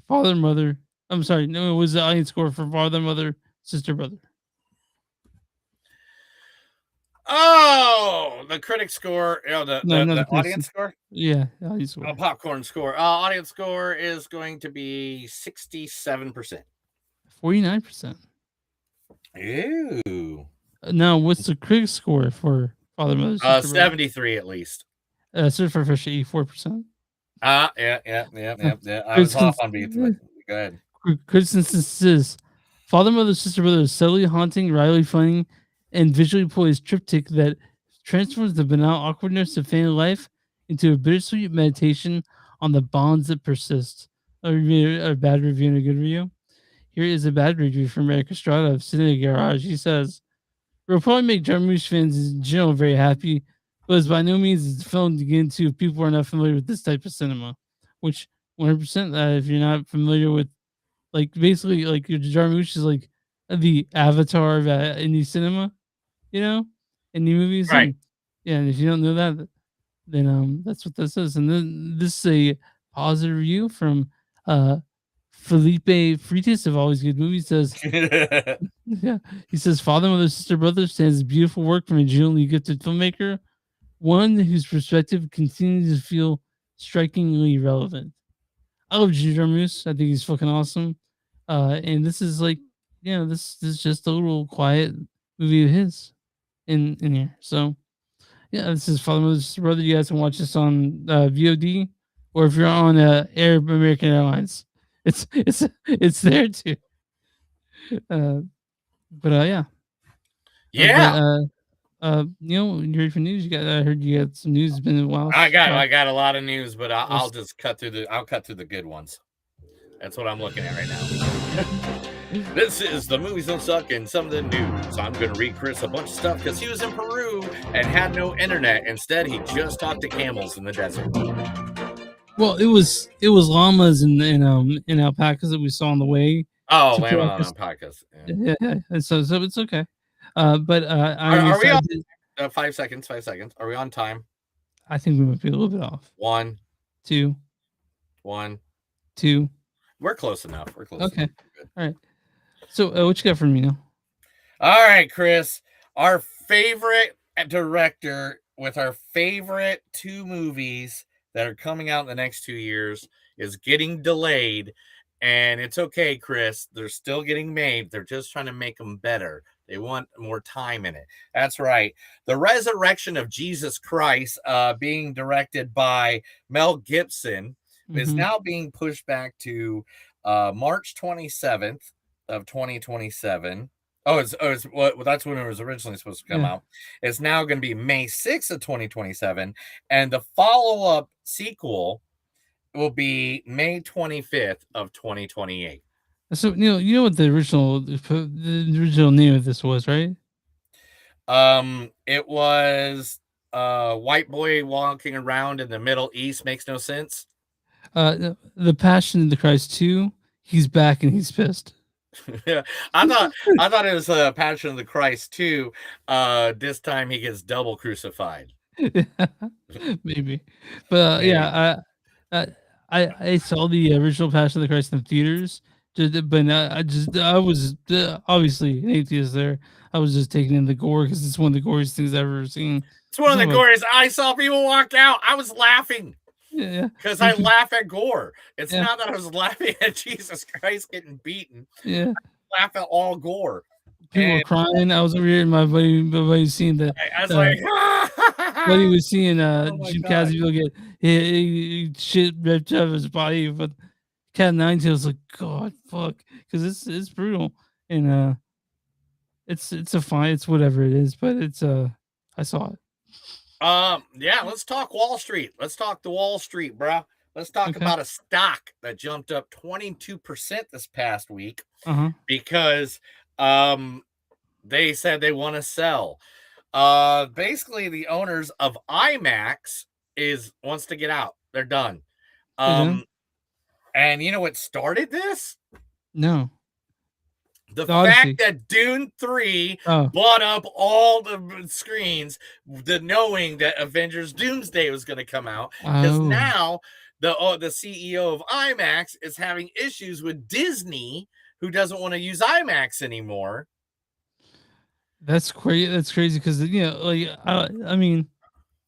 Father, Mother? I'm sorry, no, it was the audience score for Father, Mother, Sister, Brother. Oh, the critic score, No, not the the audience critics. score? Yeah, the audience score. Oh, popcorn score. Audience score is going to be 67%. 49%. Ew. Now, what's the critic score for Father, Mother, Sister, Brother? 73 at least. Certified Fresh 84%. Yeah. I was off on beats, but go ahead. Criticism says Father, Mother, Sister, Brother is subtly haunting, wryly funny, and visually poised triptych that transforms the banal awkwardness of family life into a bittersweet meditation on the bonds that persist. A bad review and a good review. Here is a bad review from Eric Estrada of Cine Garage. He says, "We'll probably make Jarmusch fans in general very happy, but it's by no means it's a film to get into if people are not familiar with this type of cinema." Which 100%, if you're not familiar with, like, basically, like, your Jarmusch is like the avatar of indie cinema, indie movies, Right. and yeah, and if you don't know that, then that's what this is. And then this is a positive review from Felipe Freitas of Always Good Movies. Says, yeah, he says, "Father, Mother, Sister, Brother stands beautiful work from a genuinely gifted filmmaker, one whose perspective continues to feel strikingly relevant." I love Ginger Moose. I think he's fucking awesome. And this is like, this is just a little quiet movie of his in here. So yeah, this is Father, Mother, Sister, Brother. You guys can watch this on VOD, or if you're on Air American Airlines, it's there too. Yeah. Yeah. You ready for news? I heard you got some news. It's been a while. I got a lot of news, but I'll just cut through the good ones. That's what I'm looking at right now. This is the Movies Don't Suck and some of the news. I'm going to read Chris a bunch of stuff because he was in Peru and had no internet. Instead, he just talked to camels in the desert. Well, it was llamas and alpacas that we saw on the way. Oh, llama and alpacas. Yeah. So it's okay. Are we on 5 seconds? 5 seconds. Are we on time? I think we might be a little bit off. 1, 2, 1, 2. We're close enough. We're close. Okay. Enough. All right. So what you got for me now? All right, Chris. Our favorite director with our favorite 2 movies that are coming out in the next 2 years is getting delayed. And it's okay, Chris. They're still getting made. They're just trying to make them better. They want more time in it. That's right. The Resurrection of Jesus Christ, being directed by Mel Gibson, is now being pushed back to March 27th of 2027. That's when it was originally supposed to come out. It's now going to be May 6th of 2027. And the follow-up sequel will be May 25th of 2028. So Neil, you know what the original name of this was, right? It was white boy walking around in the Middle East makes no sense. The Passion of the Christ 2, he's back and he's pissed. Yeah, I thought it was Passion of the Christ 2. This time he gets double crucified. Maybe, but yeah, I saw the original Passion of the Christ in theaters, but I was obviously an atheist there. I was just taking in the gore because it's one of the goriest things I've ever seen. It's one of the goriest. I saw people walk out. I was laughing. Yeah, because I laugh at gore. It's not that I was laughing at Jesus Christ getting beaten. Yeah, I laugh at all gore. People were crying. I was over here, and my buddy seeing the. I was like, buddy was seeing Jim Cazio get shit ripped out of his body, but Cat 9 was like, God, fuck, because it's brutal, and it's a fine, it's whatever it is, but it's I saw it. Yeah, let's talk Wall Street. Let's talk the Wall Street, bro. Let's talk Okay. about a stock that jumped up 22% this past week Uh-huh. because they said they want to sell. Basically, the owners of IMAX wants to get out. They're done. They're done? And you know what started this? No. The The Odyssey. fact that Dune 3 Oh. bought up all the screens, knowing that Avengers Doomsday was going to come out, because Oh. now the CEO of IMAX is having issues with Disney, who doesn't want to use IMAX anymore. That's crazy. That's crazy because like I mean,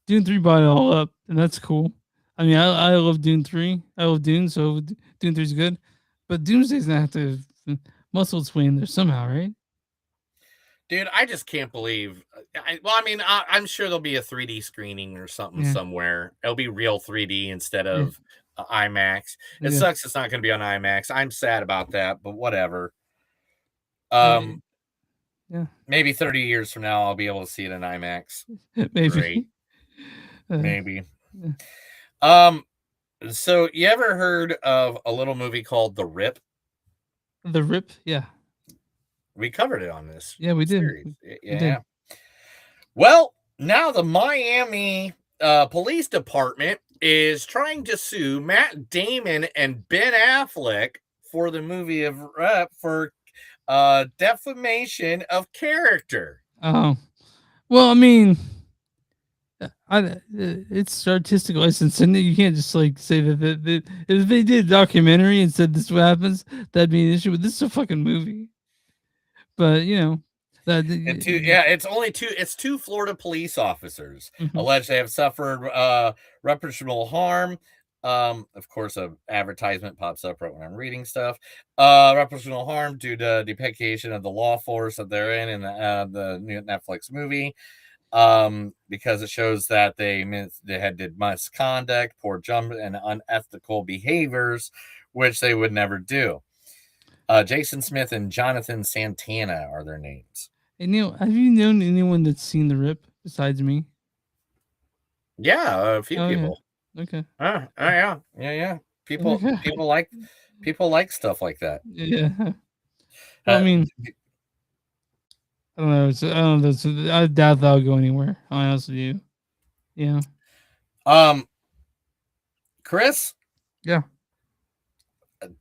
Dune 3 bought it all up, and that's cool. I mean, I love Dune 3. I love Dune, so Dune 3 is good. But Doomsday's gonna have to muscle its way in there somehow, right? Dude, I just can't believe. I'm sure there'll be a 3D screening or something Yeah. somewhere. It'll be real 3D instead of IMAX. It Yeah. sucks it's not going to be on IMAX. I'm sad about that, but whatever. Yeah. Maybe 30 years from now, I'll be able to see it in IMAX. Maybe. Great. Maybe. Yeah. So you ever heard of a little movie called The Rip? The Rip, yeah. We covered it on this. Yeah, we did. series. We Yeah. did. Well, now the Miami Police Department is trying to sue Matt Damon and Ben Affleck for the movie of Rep for defamation of character. Oh, well, I mean, it's artistic license, and you can't just like say that if they did a documentary and said this is what happens, that'd be an issue. But this is a fucking movie. But that It's two Florida police officers alleged they have suffered reparable harm. Of course, an advertisement pops up right when I'm reading stuff. Reparable harm due to depiction of the law force that they're in the new Netflix movie. Because it shows that they did misconduct, poor jump, and unethical behaviors, which they would never do. Jason Smith and Jonathan Santana are their names. Hey, Neil, have you known anyone that's seen The Rip besides me? Yeah, a few Oh, people. Yeah. Okay. Yeah. People like stuff like that. Yeah. Well, I mean, I don't know. I doubt that'll go anywhere. I honestly do. Yeah. Chris? Yeah.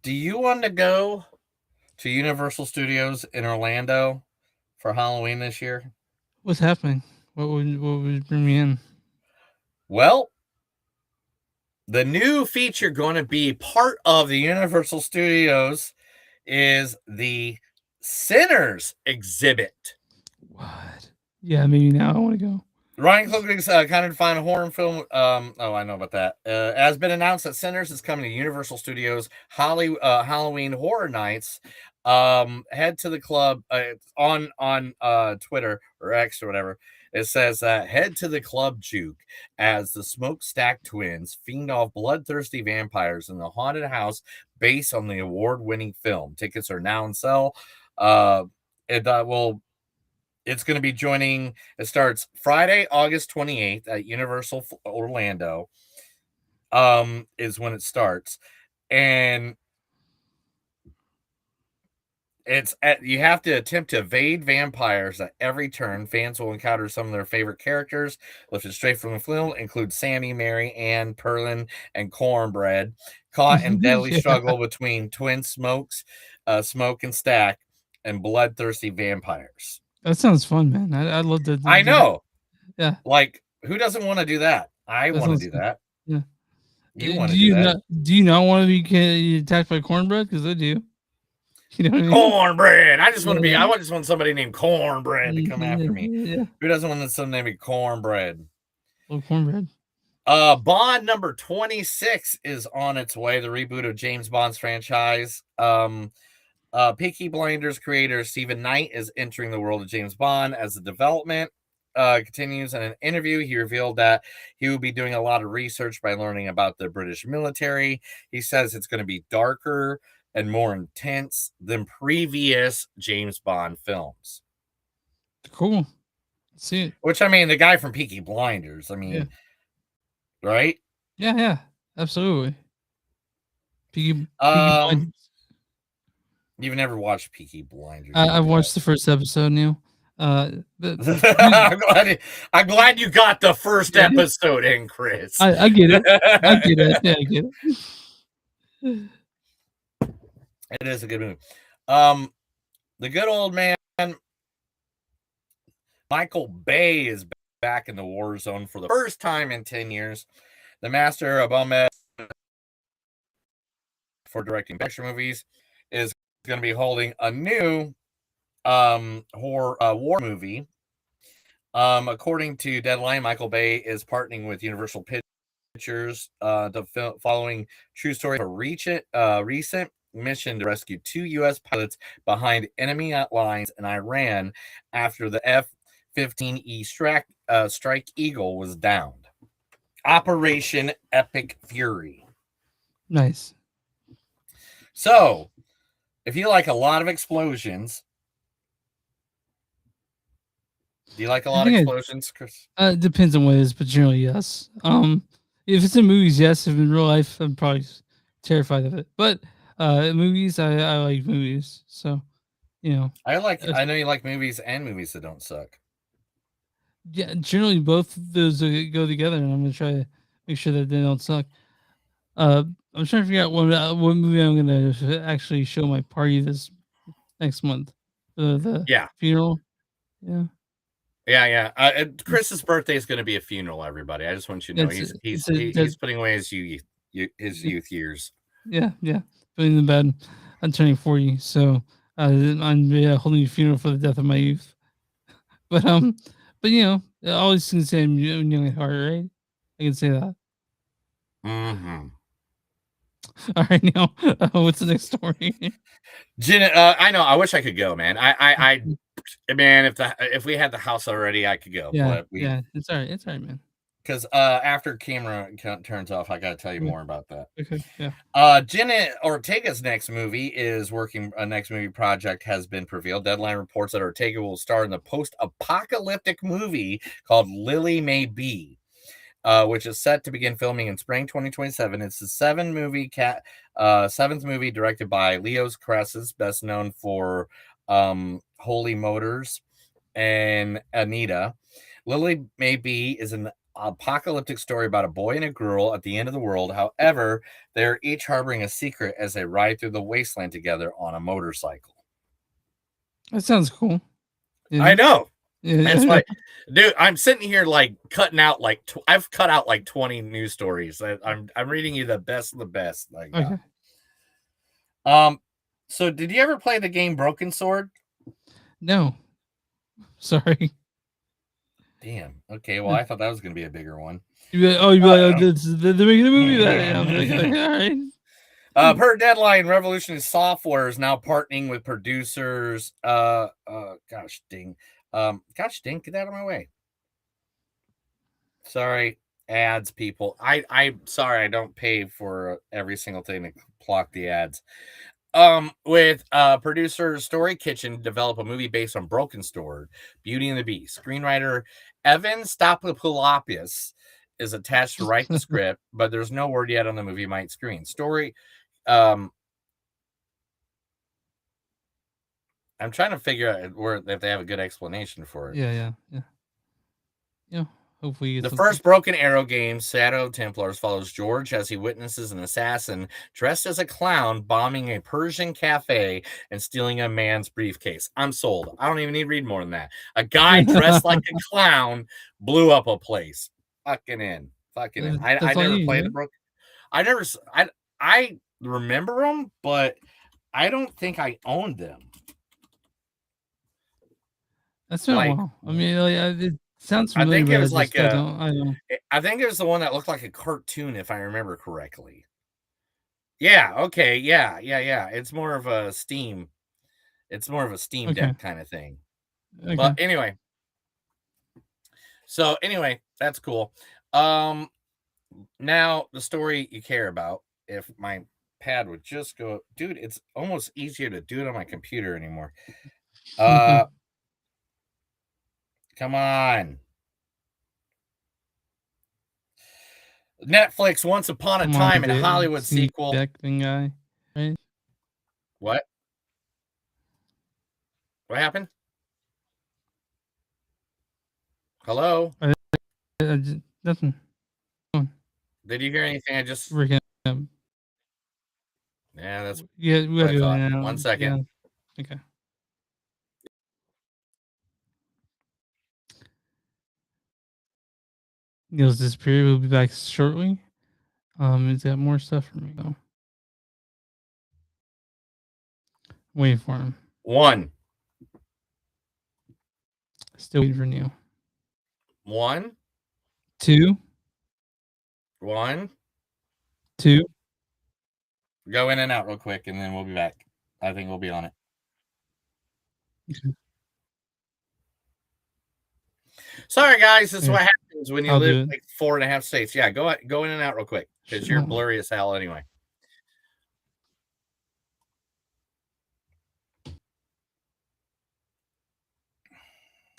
Do you want to go to Universal Studios in Orlando for Halloween this year? What's happening? What would bring me in? Well, the new feature going to be part of the Universal Studios is the Sinners exhibit. Yeah, maybe now I want to go. Ryan Coogler's kind of defined horror film. I know about that. Has been announced that Sinners is coming to Universal Studios Halloween Horror Nights. Head to the club on Twitter or X or whatever. It says head to the club Juke as the Smokestack twins fiend off bloodthirsty vampires in the haunted house based on the award-winning film. Tickets are now on sale. It's going to be joining. It starts Friday, August 28th at Universal Orlando. Is when it starts, and you have to attempt to evade vampires at every turn. Fans will encounter some of their favorite characters lifted straight from the film, include Sammy, Mary, Ann, Perlin, and Cornbread, caught in deadly struggle between twin Smoke and Stack, and bloodthirsty vampires. That sounds fun, man. I'd love to. I know. Yeah. Like, who doesn't want to do that? I want to do good. that. Yeah. You want to do that? Do you not want to be attacked by cornbread? Because I do. You know what I mean? Cornbread. I just want somebody named Cornbread to come after me. Yeah. Who doesn't want somebody named Cornbread? Oh, cornbread. Bond number 26 is on its way. The reboot of James Bond's franchise. Peaky Blinders creator Stephen Knight is entering the world of James Bond as the development continues. In an interview, he revealed that he will be doing a lot of research by learning about the British military. He says it's going to be darker and more intense than previous James Bond films. Cool. Let's see it. Which, I mean, the guy from Peaky Blinders, right? Yeah, absolutely. Peaky Um, Blinders. you've never watched Peaky Blinders. I've watched the first episode now. I'm glad you got the first Yeah. episode in, Chris. I get it. I get it. Yeah, I get it. It is a good movie. The good old man Michael Bay is back in the war zone for the first time in 10 years. The master of Ahmed for directing action movies is going to be holding a new war movie. According to Deadline, Michael Bay is partnering with Universal Pictures following true story of a recent mission to rescue 2 U.S. pilots behind enemy lines in Iran after the F-15E Strike Eagle was downed. Operation Epic Fury. Nice. So, if you like a lot of explosions, do you like a lot of explosions, Chris? It depends on what it is, but generally yes. If it's in movies, yes. If in real life, I'm probably terrified of it. But movies, I like movies, so you know. I know you like movies and movies that don't suck. Yeah, generally both of those go together, and I'm gonna try to make sure that they don't suck. I'm trying to figure out what movie I'm gonna actually show my party this next month. The funeral. Yeah. Yeah. Chris's birthday is going to be a funeral. Everybody, I just want you to know he's putting away his youth years. Yeah. Feeling the bad. I'm turning 40, so I'm holding a funeral for the death of my youth. But you know, I always can say I'm young at heart, right? I can say that. Mm-hmm. All right, now what's the next story? I know. I wish I could go, man. Man, if we had the house already, I could go. Yeah, but it's all right. It's all right, man. Because after camera turns off, I got to tell you more about that. Okay, yeah. Jenna Ortega's next movie project has been revealed. Deadline reports that Ortega will star in the post-apocalyptic movie called Lily May Be, which is set to begin filming in spring 2027. It's the seventh movie directed by Leos Cresses, best known for Holy Motors and Anita. Lily May Be is an apocalyptic story about a boy and a girl at the end of the world. However, they're each harboring a secret as they ride through the wasteland together on a motorcycle. That sounds cool. Yeah. I know. Yeah. It's like, dude, I'm sitting here like cutting out I've cut out like 20 news stories. I'm reading you the best of the best. Okay. So did you ever play the game Broken Sword? No. Sorry. Damn. Okay. Well, I thought that was going to be a bigger one. They're making a movie that. All right. Per Deadline, Revolution Software is now partnering with producers. Gosh dang, get out of my way. Sorry, ads, people. I'm sorry, I don't pay for every single thing to block the ads. With producer Story Kitchen develop a movie based on Broken Sword, Beauty and the Beast. Screenwriter Evan Stapopoulos is attached to write the script, but there's no word yet on the movie might screen. I'm trying to figure out if they have a good explanation for it. Yeah. Hopefully, the first Broken Arrow game, Shadow of Templars, follows George as he witnesses an assassin dressed as a clown bombing a Persian cafe and stealing a man's briefcase. I'm sold. I don't even need to read more than that. A guy dressed like a clown blew up a place. Fucking in. I never played the Broken. I remember them, but I don't think I owned them. That's not well. I mean, it sounds familiar. I think it was I don't. I think it was the one that looked like a cartoon, if I remember correctly. Yeah. Okay. Yeah. It's more of a Steam. It's more of a Steam Deck kind of thing. Okay. But anyway. So anyway, that's cool. Now the story you care about. If my pad would just go, dude, it's almost easier to do it on my computer anymore. Come on. Netflix Once Upon a Come Time on, in the Hollywood singing sequel. acting guy, right? What? What happened? Hello? Nothing. Did you hear anything? I just. Rick, Yeah, that's yeah, we what gotta I go thought. now. 1 second. Yeah. Okay. Neil's disappeared. We'll be back shortly. He's got more stuff for me though. Waiting for him. 1. Still waiting for Neil. 1. 2. 1. 2. Go in and out real quick, and then we'll be back. I think we'll be on it. Okay. Sorry, guys. This is Yeah. what happens when you I'll live do in it. like 4.5 states. Yeah, go in and out real quick because you're Sure. blurry as hell anyway.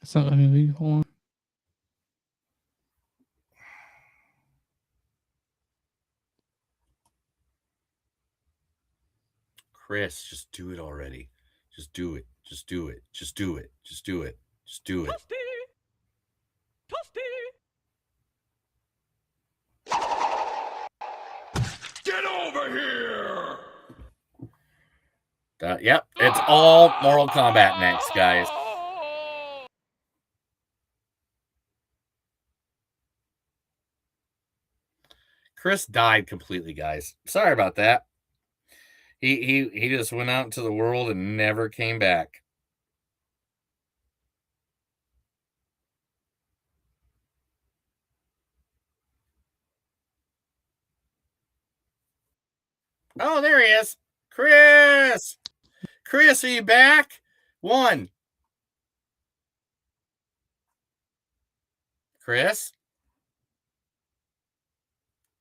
It's not letting me leave. Hold on. Chris, just do it already. Just do it. Just do it. Just do it. Just do it. Just do it. Get over here! Yep, it's all Mortal Kombat next, guys. Chris died completely, guys. Sorry about that. He just went out into the world and never came back. Oh, there he is. Chris! Chris, are you back? 1. Chris?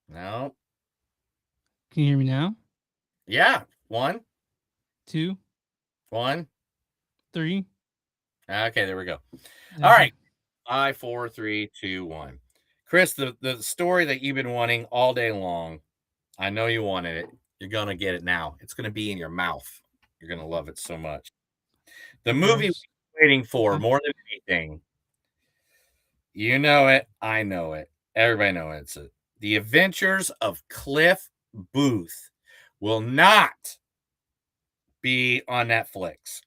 No. Can you hear me now? Yeah. 1. 2. 1. 3. Okay, there we go. Okay. All right. 5, 4, 3, 2, 1. Chris, the story that you've been wanting all day long, I know you wanted it. You're going to get it now. It's going to be in your mouth. You're going to love it so much. The movie we're waiting for more than anything. You know it. I know it. Everybody knows it. The Adventures of Cliff Booth will not be on Netflix.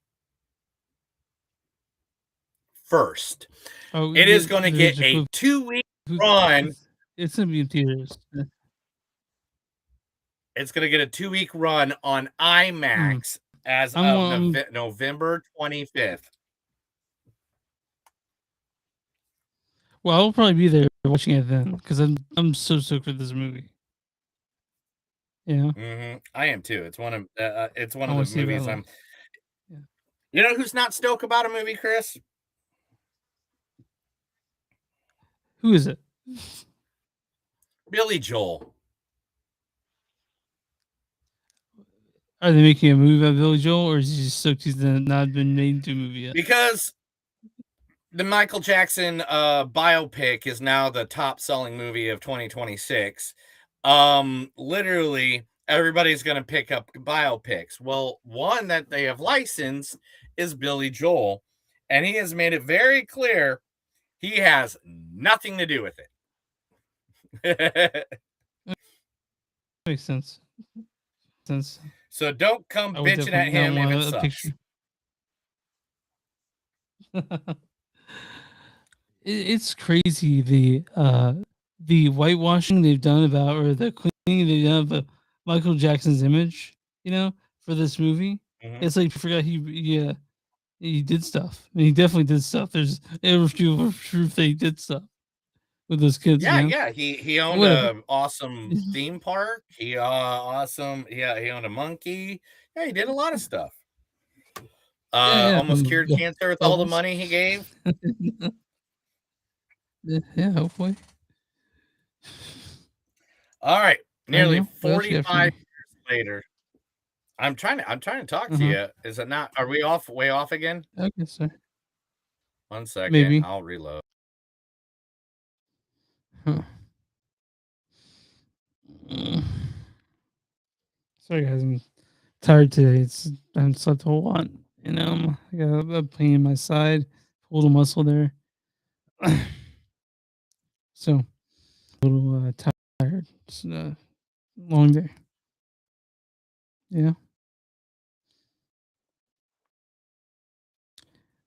First, it is going to get a 2-week run. It's going to be in theaters. It's going to get a 2-week run on IMAX as of November 25th. Well, I'll probably be there watching it then because I'm so stoked for this movie. Yeah. I am too. It's one of I the wanna see movies that. I'm. You know who's not stoked about a movie, Chris? Who is it? Billy Joel. Are they making a movie about Billy Joel, or is he just stoked he's not been made into a movie yet? Because the Michael Jackson biopic is now the top selling movie of 2026. Literally everybody's going to pick up biopics. Well, one that they have licensed is Billy Joel, and he has made it very clear he has nothing to do with it. Makes sense. So don't come I would bitching at definitely not him if want it a sucks. picture. It's crazy the whitewashing they've done about, or the cleaning they've done of Michael Jackson's image, for this movie. It's like, I forgot he did stuff. I mean, he definitely did stuff. There's proof that he did stuff with those kids. Yeah. He owned Whatever. an awesome theme park. He awesome. Yeah, he owned a monkey. Yeah, he did a lot of stuff. Almost cured cancer with all the money he gave. Yeah, hopefully. All right, nearly What else you got for 45 me? years later. I'm trying to talk to you. Is it not? Are we way off again? Okay, sir. 1 second. Maybe. I'll reload. Huh. Sorry, guys. I'm tired today. I haven't slept a whole lot. You know, I got a pain in my side, pulled a muscle there. So, a little tired. It's a long day. Yeah.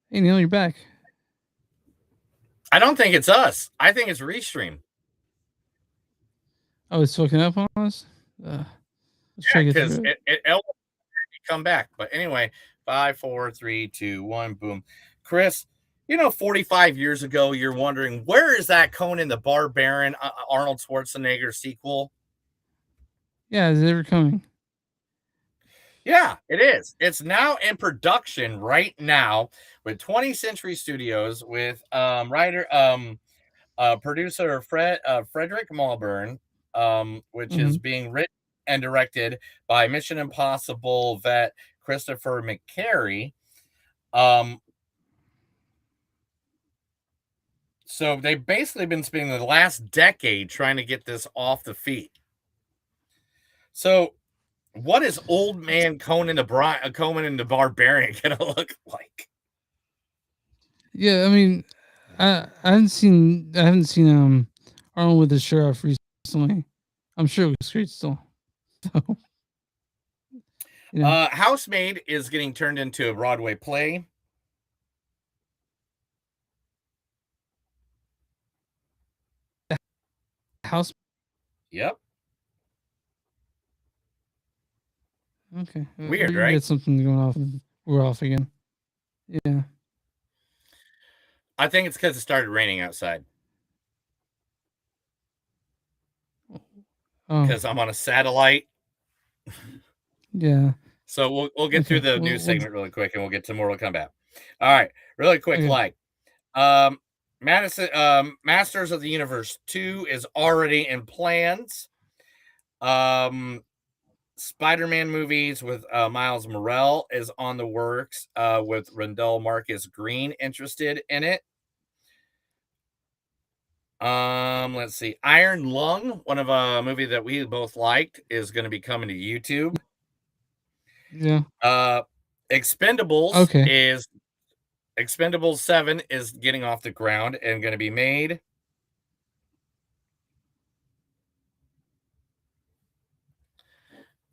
Hey, Neil, you're back. I don't think it's us. I think it's Restream. Oh, it's fucking up on us? Let's try to get Because through it. it come back. But anyway, 5, 4, 3, 2, 1, boom. Chris, 45 years ago, you're wondering, where is that Conan the Barbarian Arnold Schwarzenegger sequel? Yeah, is it ever coming? Yeah, it is. It's now in production right now with 20th Century Studios with producer Frederick Malburn, which is being written and directed by Mission Impossible vet Christopher McQuarrie. So they've basically been spending the last decade trying to get this off the feet. So what is old man Conan the Barbarian gonna look like? Yeah, I mean, I haven't seen Arnold with his shirt off recently. I'm sure it was great still. So, Housemaid is getting turned into a Broadway play. House. Yep. Okay. Weird, We right? got something going off. We're off again. Yeah. I think it's because it started raining outside. Because I'm on a satellite. Yeah. So we'll get through the news segment really quick, and we'll get to Mortal Kombat. All right, really quick. Masters of the Universe 2 is already in plans. Spider-Man movies with Miles Morales is on the works, with Randall Marcus Green interested in it. Let's see. Iron Lung, one of a movie that we both liked, is going to be coming to YouTube. Yeah. Expendables Expendables 7 is getting off the ground and going to be made.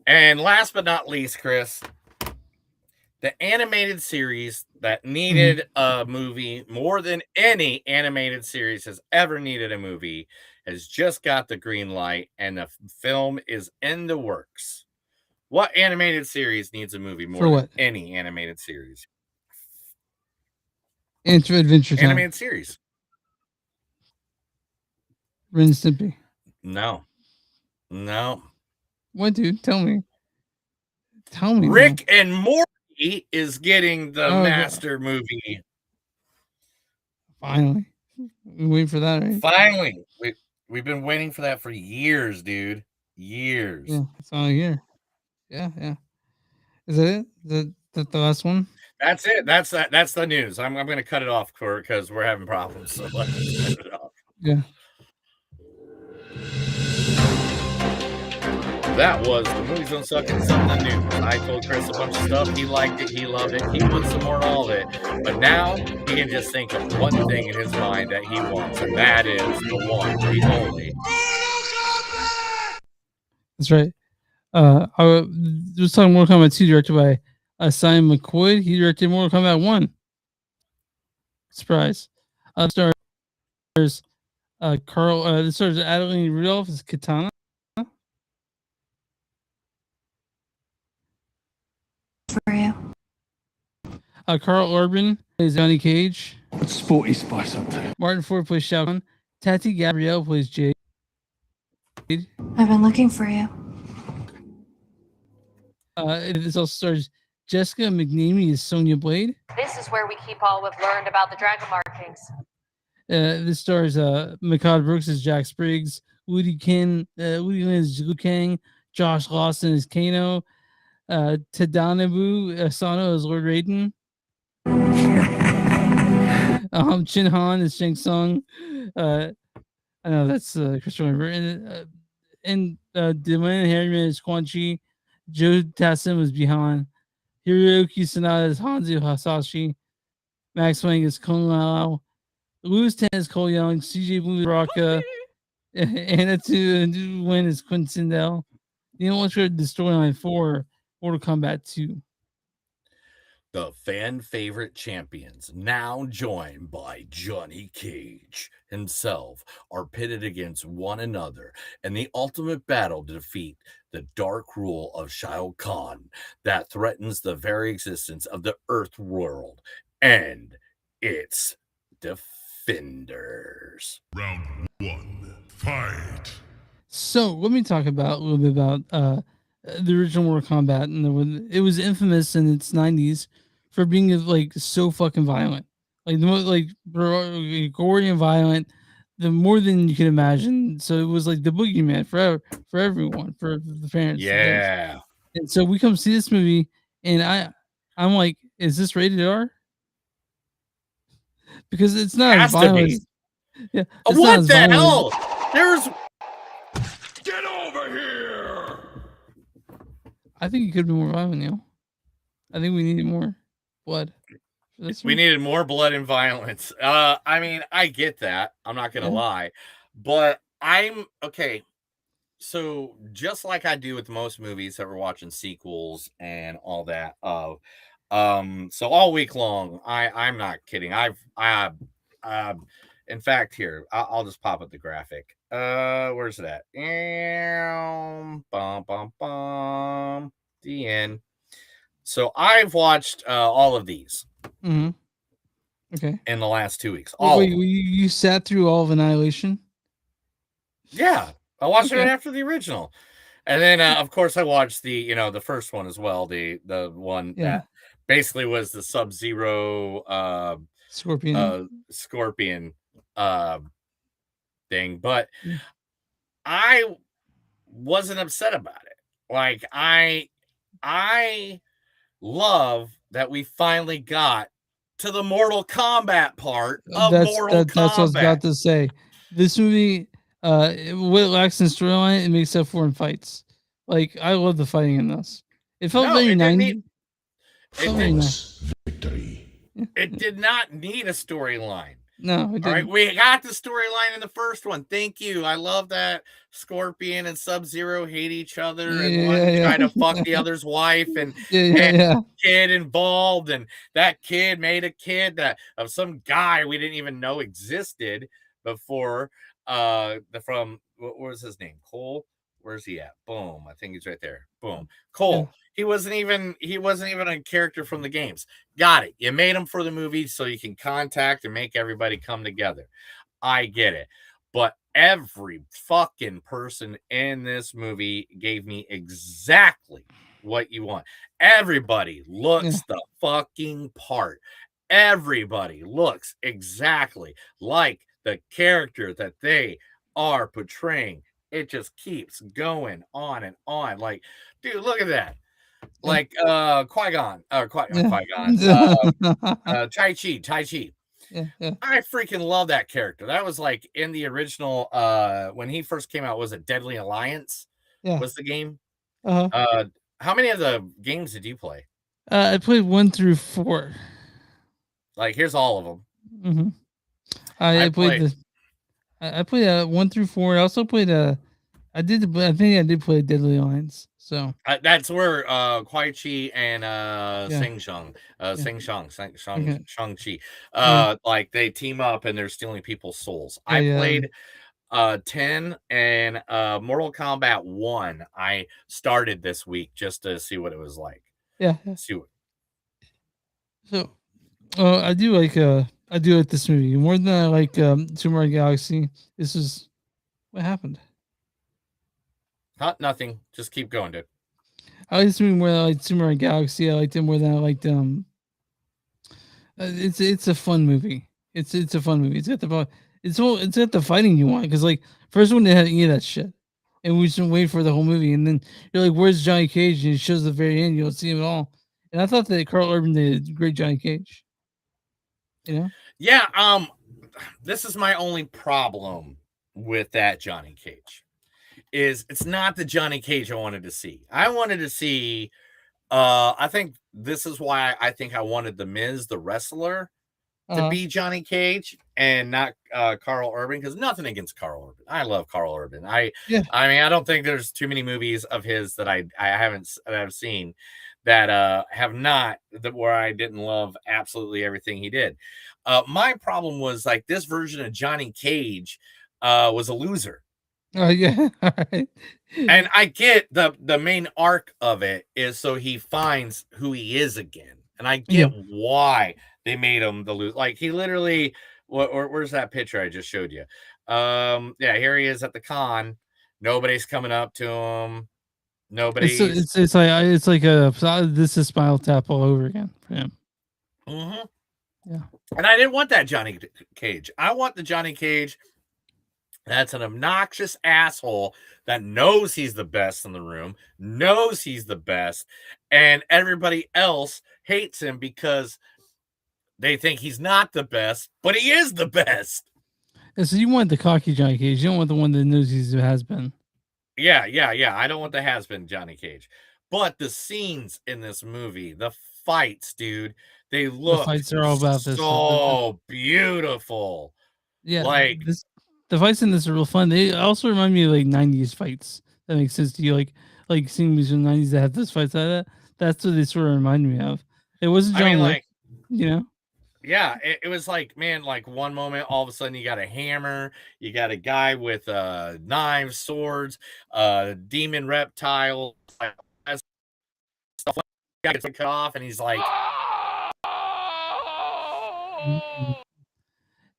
And last but not least, Chris, the animated series that needed a movie more than any animated series has ever needed a movie has just got the green light, and the film is in the works. What animated series needs a movie more than any animated series? Adventure Time. Animated series. Ren and Stimpy. No. What, dude? Tell me. Rick and Morty is getting the master God. movie. Finally. We're waiting for that, right? Finally. We've been waiting for that for years, dude. Years. Yeah, it's all here. Yeah. Is that it? Is that the last one? That's it. That's the news. I'm going to cut it off because we're having problems. So let's cut it off. Yeah. That was the Movies Don't Suck and Something New. I told Chris a bunch of stuff. He liked it. He loved it. He wants some more of all of it. But now he can just think of one thing in his mind that he wants, and that is the one, the only. That's right. I was talking Mortal Kombat 2 directed by Simon McQuoid. He directed Mortal Kombat 1. Surprise. Stars Carl. This stars Adeline Rudolph as Katana. For you. Carl Urban plays Johnny Cage. What's Sporty Spice up to? Martin Ford plays Shao Kahn. Tati Gabrielle plays Jade. I've been looking for you. This also stars Jessica McNamee as Sonya Blade. This is where we keep all we've learned about the dragon markings. This stars Mikad Brooks as Jack Spriggs. Woody Lin as Liu Kang. Josh Lawson as Kano. Tadanobu Asano as Lord Raiden. Chin Han as Shang Tsung. I know that's Christopher River. And and Dylan Harriman is Quan Chi. Joe Tassin was Bihan. Hiroki Sanada is Hanzo Hasashi. Max Wang is Kung Lao. Louis Tan is Cole Young. CJ Blue is Raka. Anna Win is Quinn Sindel. The illustrated the storyline for Mortal Kombat 2. The fan favorite champions, now joined by Johnny Cage himself, are pitted against one another in the ultimate battle to defeat the dark rule of Shao Kahn that threatens the very existence of the Earth world and its defenders. Round 1, fight. So let me talk about a little bit about the original Mortal Kombat, and it was infamous in its 90s for being like so fucking violent, like the most like gory and violent, the more than you can imagine. So it was like the boogeyman for everyone, for the parents. Yeah. And so we come see this movie, and I'm like, is this rated R? Because it's not as violent. Yeah. What the hell? There's. Get over here! I think it could be more violent, I think we needed more blood. We needed more blood and violence. I mean, I get that. I'm not gonna lie, but I'm okay. So just like I do with most movies that we're watching sequels and all that. So all week long, I'm not kidding. In fact, here I'll just pop up the graphic. Where's it at? The end. So I've watched all of these. Mm-hmm. Okay. In the last 2 weeks. Wait, you sat through all of Annihilation? Yeah, I watched it after the original, and then of course I watched the first one as well. The one that basically was the Sub-Zero Scorpion thing, but I wasn't upset about it. Like I love that we finally got to the Mortal Kombat part of Mortal Kombat. That's what I was about to say. This movie, what it lacks in storyline, it makes up for in fights. Like I love the fighting in this. It felt very 90s. Victory. It did not need a storyline. No, it didn't. All right, we got the storyline in the first one. Thank you. I love that Scorpion and Sub-Zero hate each other, and one trying to fuck the other's wife, and kid involved, and that kid made a kid of some guy we didn't even know existed before. From what was his name? Cole. Where's he at? Boom. I think he's right there. Boom. Cole. He wasn't even a character from the games. Got it. You made him for the movie so you can contact and make everybody come together. I get it. But every fucking person in this movie gave me exactly what you want. Everybody looks the fucking part. Everybody looks exactly like the character that they are portraying. It just keeps going on and on. Like, dude, look at that. Like Qui-Gon, Tai Chi. I freaking love that character. That was like in the original when he first came out. Was it Deadly Alliance? Was the game? How many of the games did you play? I played 1 through 4. Like, here's all of them. Mm-hmm. I played 1 through 4. I also played I think I did play Deadly Alliance. So that's where Kwai Chi and Shang-Chi, like they team up and they're stealing people's souls. I played 10 and Mortal Kombat 1. I started this week just to see what it was like. So I do like this movie more than I like Super Mario Galaxy. This is what happened. Nothing. Just keep going, dude. I like this movie more than I like Super Mario Galaxy. I liked it more than I liked it's a fun movie. It's a fun movie. It's got the fighting you want, because like first one didn't have any of that shit, and we just wait for the whole movie, and then you're like, "Where's Johnny Cage?" And he shows the very end. You don't see him at all. And I thought that Carl Urban did a great Johnny Cage. You know? Yeah. This is my only problem with that Johnny Cage. is it's not the Johnny Cage I wanted to see. I wanted to see I think this is why I think I wanted the Miz, the wrestler, to be Johnny Cage and not Carl Urban, because nothing against Carl Urban. I love Carl Urban. I mean, I don't think there's too many movies of his that I haven't that I've seen that have not that where I didn't love absolutely everything he did. My problem was like this version of Johnny Cage was a loser. Oh yeah. All right. And I get the main arc of it is so he finds who he is again. And I get why they made him the loser. Like he literally where's that picture I just showed you? Yeah, here he is at the con. Nobody's coming up to him. Nobody's It's like a this is Spinal Tap all over again for him. Yeah. And I didn't want that Johnny Cage. I want the Johnny Cage that's an obnoxious asshole that knows he's the best in the room, knows he's the best, and everybody else hates him because they think he's not the best, but he is the best. And so you want the cocky Johnny Cage. You don't want the one that knows he has been. Yeah. I don't want the has-been Johnny Cage. But the scenes in this movie, the fights, dude, they look The fights are all about this. so beautiful. Yeah, Like the fights in this are real fun. They also remind me of like 90s fights. That makes sense to you. Like seeing movies in the 90s that have this fights like that. That's what they sort of remind me of. It wasn't John Wick, you know? Yeah, it was like, man, like one moment, all of a sudden you got a hammer, you got a guy with knives, swords, demon reptile, stuff like that gets cut off, and he's like,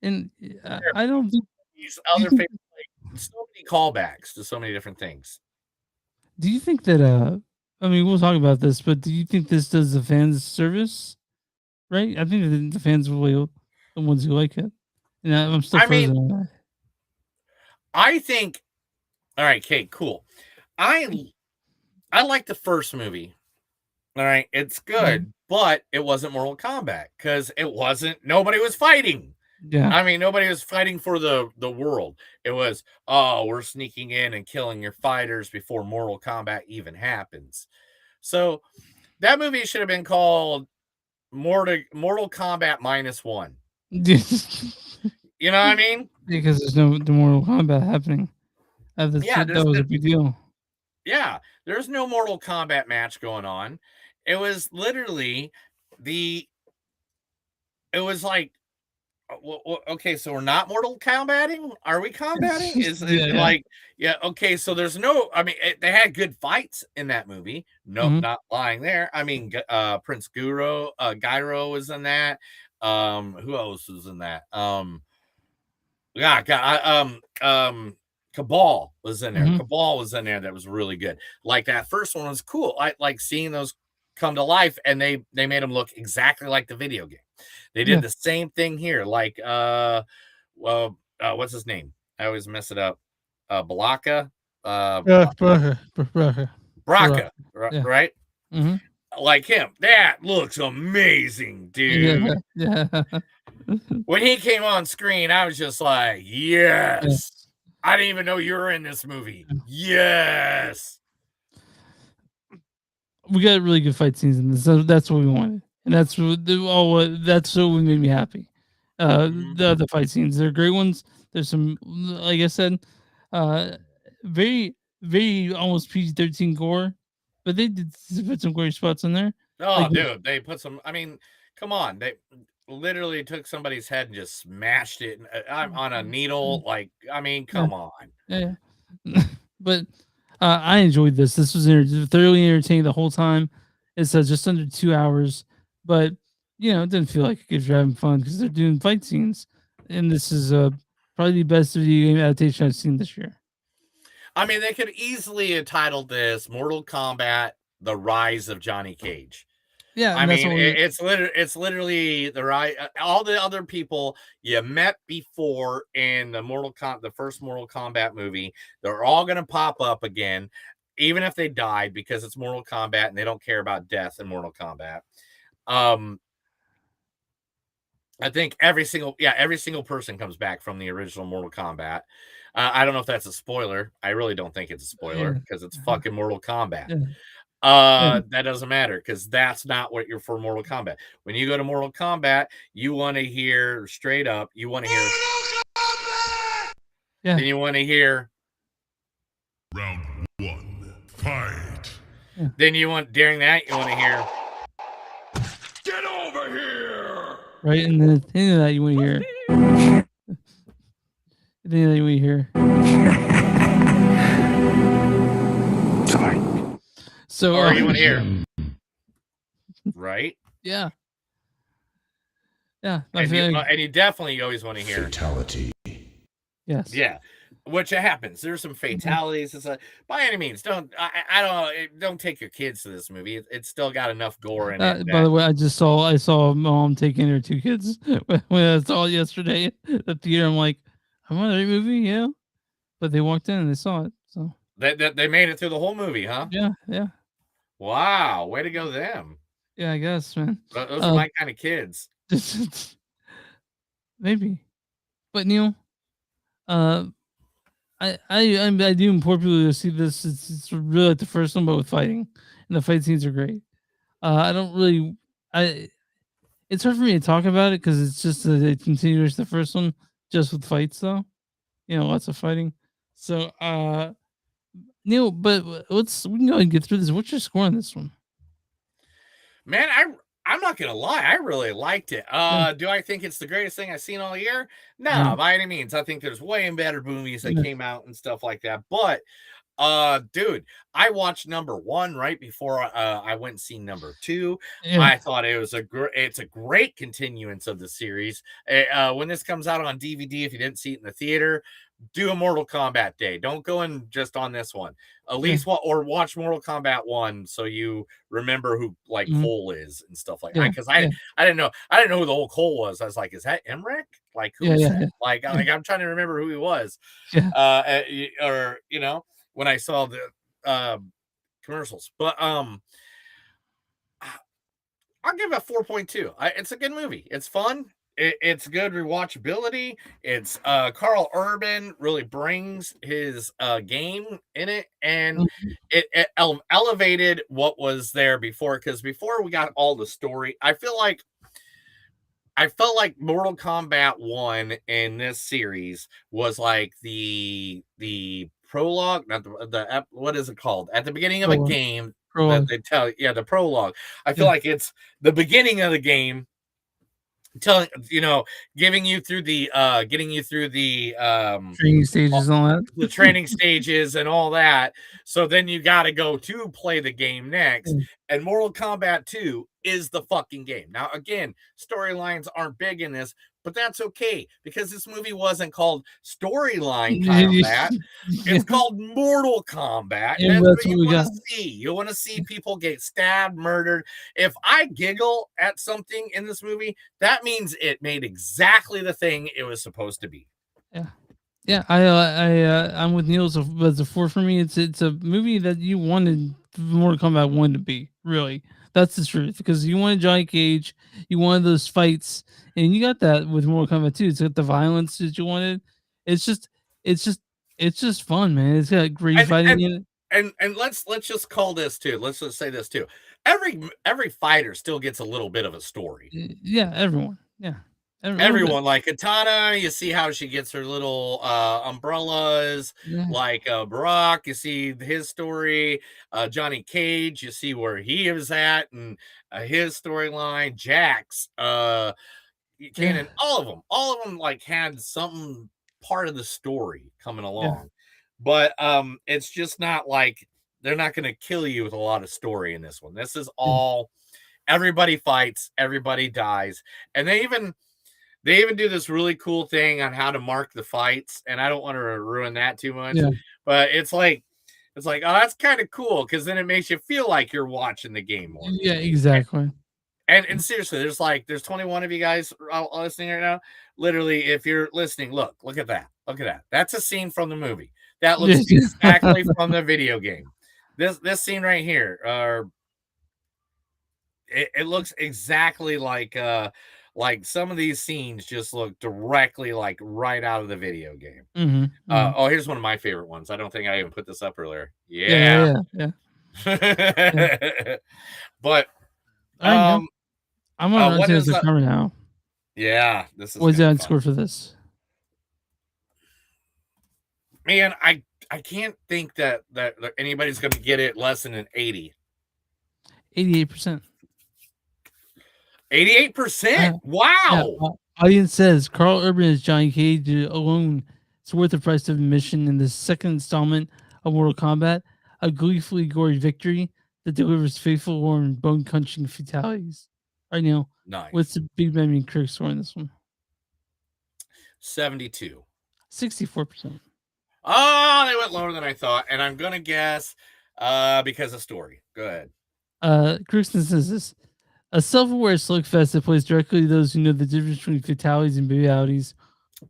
And I don't think these other like so many callbacks to so many different things. Do you think that I mean we'll talk about this, but do you think this does the fans service? Right? I think the fans will the ones who like it. And I'm still frozen on that. I think all right, Kate, cool. I like the first movie. All right, it's good, but it wasn't Mortal Kombat because it wasn't nobody was fighting. Yeah. I mean, nobody was fighting for the world. It was, oh, we're sneaking in and killing your fighters before Mortal Kombat even happens. So that movie should have been called Mortal Kombat -1. You know what I mean? Because there's no the Mortal Kombat happening. That was a big deal. Yeah, there's no Mortal Kombat match going on. It was literally it was like, okay, so we're not Mortal Kombating? Are we combating? Is it like, yeah, okay, so there's no, I mean, they had good fights in that movie. Nope, not lying there. I mean, Prince Gyro was in that. Who else was in that? Cabal was in there. Cabal was in there. That was really good. Like that first one was cool. I like seeing those come to life, and they made them look exactly like the video game. They did the same thing here. Like what's his name? I always mess it up. Baraka. Baraka. Right? Like him. That looks amazing, dude. Yeah. When he came on screen, I was just like, yes. I didn't even know you were in this movie. Yes. We got really good fight scenes in this. So that's what we wanted. And that's what made me happy. The fight scenes, they're great ones. There's some, like I said, very, very almost PG-13 gore, but they did put some great spots in there. Oh, like, dude, they put some. I mean, come on, they literally took somebody's head and just smashed it on a needle. Like, I mean, come on. Yeah. But I enjoyed this. This was thoroughly entertaining the whole time. It's just under 2 hours, but you know, it didn't feel like if you're having fun because they're doing fight scenes, and this is probably the best video game adaptation I've seen this year. I mean, they could easily have titled this "Mortal Kombat: The Rise of Johnny Cage." Yeah, I mean, it's literally the rise. All the other people you met before in the first Mortal Kombat movie, they're all going to pop up again, even if they died, because it's Mortal Kombat and they don't care about death in Mortal Kombat. I think every single person comes back from the original Mortal Kombat. I don't know if that's a spoiler. I really don't think it's a spoiler Yeah. because it's fucking Mortal Kombat. Yeah. Yeah. That doesn't matter because that's not what you're for Mortal Kombat. When you go to Mortal Kombat, you want to hear straight up, you want to hear, Yeah. then you want to hear, Round 1, fight. then you want, during that, you want to hear, Get over here! Right, and then at the end of that, you want to hear. At the end of that, you want to hear. Sorry. So, or you want to hear, right? Yeah. Yeah. I And feel you, like, and you definitely always want to hear Fatality. yes. Yeah, which happens. There's some fatalities. It's like, by any means, don't don't take your kids to this movie. It's still got enough gore in it. By the way, I saw a mom taking her 2 kids when I saw it yesterday at the theater. I'm like, I'm on a movie, yeah. But they walked in and they saw it. So They made it through the whole movie, huh? yeah, yeah. Wow, way to go them. Yeah, I guess, man. Those are my kind of kids. Maybe. But Neil, I do implore people to see this. It's really like the first one, but with fighting, and the fight scenes are great. I don't really, it's hard for me to talk about it because it's just a continuation of the first one, just with fights though. You know, lots of fighting. So, Neil, but we can go and get through this. What's your score on this one? Man, I'm not gonna lie, I really liked it. Do I think it's the greatest thing I've seen all year? No, by any means. I think there's way better movies that came out and stuff like that. But dude, I watched number 1 right before I went and seen number 2. Yeah. I thought it was it's a great continuance of the series. When this comes out on DVD, if you didn't see it in the theater, do a Mortal Kombat day. Don't go in just on this one. At least watch Mortal Kombat 1 so you remember who like Cole is and stuff like that. Because I didn't know who the whole Cole was. I was like, is that Emmerich? Like who's that? Like I'm trying to remember who he was. Yeah. Or you know, when I saw the commercials. But I'll give it a 4.2. It's a good movie. It's fun. It's good rewatchability. It's Carl Urban really brings his game in it, and it elevated what was there before. Because before we got all the story, I felt like Mortal Kombat 1 in this series was like the prologue, not the what is it called? At the beginning of a game, that they tell the prologue. I feel like it's the beginning of the game, telling giving you through the training stages and all that. The training stages and all that. So then you got to go to play the game next. And Mortal Kombat 2 is the fucking game. Now, again, storylines aren't big in this, but that's okay because this movie wasn't called Storyline Combat. It's called Mortal Kombat. And that's what you want to see. You want to see people get stabbed, murdered. If I giggle at something in this movie, that means it made exactly the thing it was supposed to be. Yeah. Yeah, I'm with Neil. As a 4 for me. It's a movie that you wanted Mortal Kombat 1 to be. Really, that's the truth. Because you wanted Johnny Cage, you wanted those fights, and you got that with Mortal Kombat 2. It's got the violence that you wanted. It's just fun, man. It's got great fighting in it. And let's just call this too. Let's just say this too. Every fighter still gets a little bit of a story. Yeah, everyone. Yeah. Everyone, like Katana, you see how she gets her little umbrellas. Yeah. Like Brock, you see his story. Johnny Cage, you see where he was at and his storyline. Jax, Kanan, all of them like had some part of the story coming along. But it's just not like they're not going to kill you with a lot of story in this one. This is all everybody fights, everybody dies, and they even do this really cool thing on how to mark the fights, and I don't want to ruin that too much. But it's like, oh, that's kind of cool because then it makes you feel like you're watching the game more. Yeah, exactly. And seriously, there's 21 of you guys listening right now. Literally, if you're listening, look at that. Look at that. That's a scene from the movie. That looks exactly from the video game. This scene right here, it looks exactly like Like some of these scenes just look directly like right out of the video game. Mm-hmm. Oh, here's one of my favorite ones. I don't think I even put this up earlier. Yeah. But All right, now I'm on what to is the cover now. Yeah, this is What's the gonna end be fun. score for this? Man, I can't think that anybody's gonna get it less than an 80. 88%. 88%. Wow. Audience says Carl Urban as Johnny Cage alone. It's worth the price of admission in the second installment of Mortal Kombat, a gleefully gory victory that delivers faithful war and bone-crunching fatalities. All right, Neil. Nice. What's the Big Bang and Critic score in this one? 72. 64%. Oh, they went lower than I thought, and I'm gonna guess because of story. Go ahead. Crookston says this. A self-aware slugfest that plays directly to those who know the difference between fatalities and realities.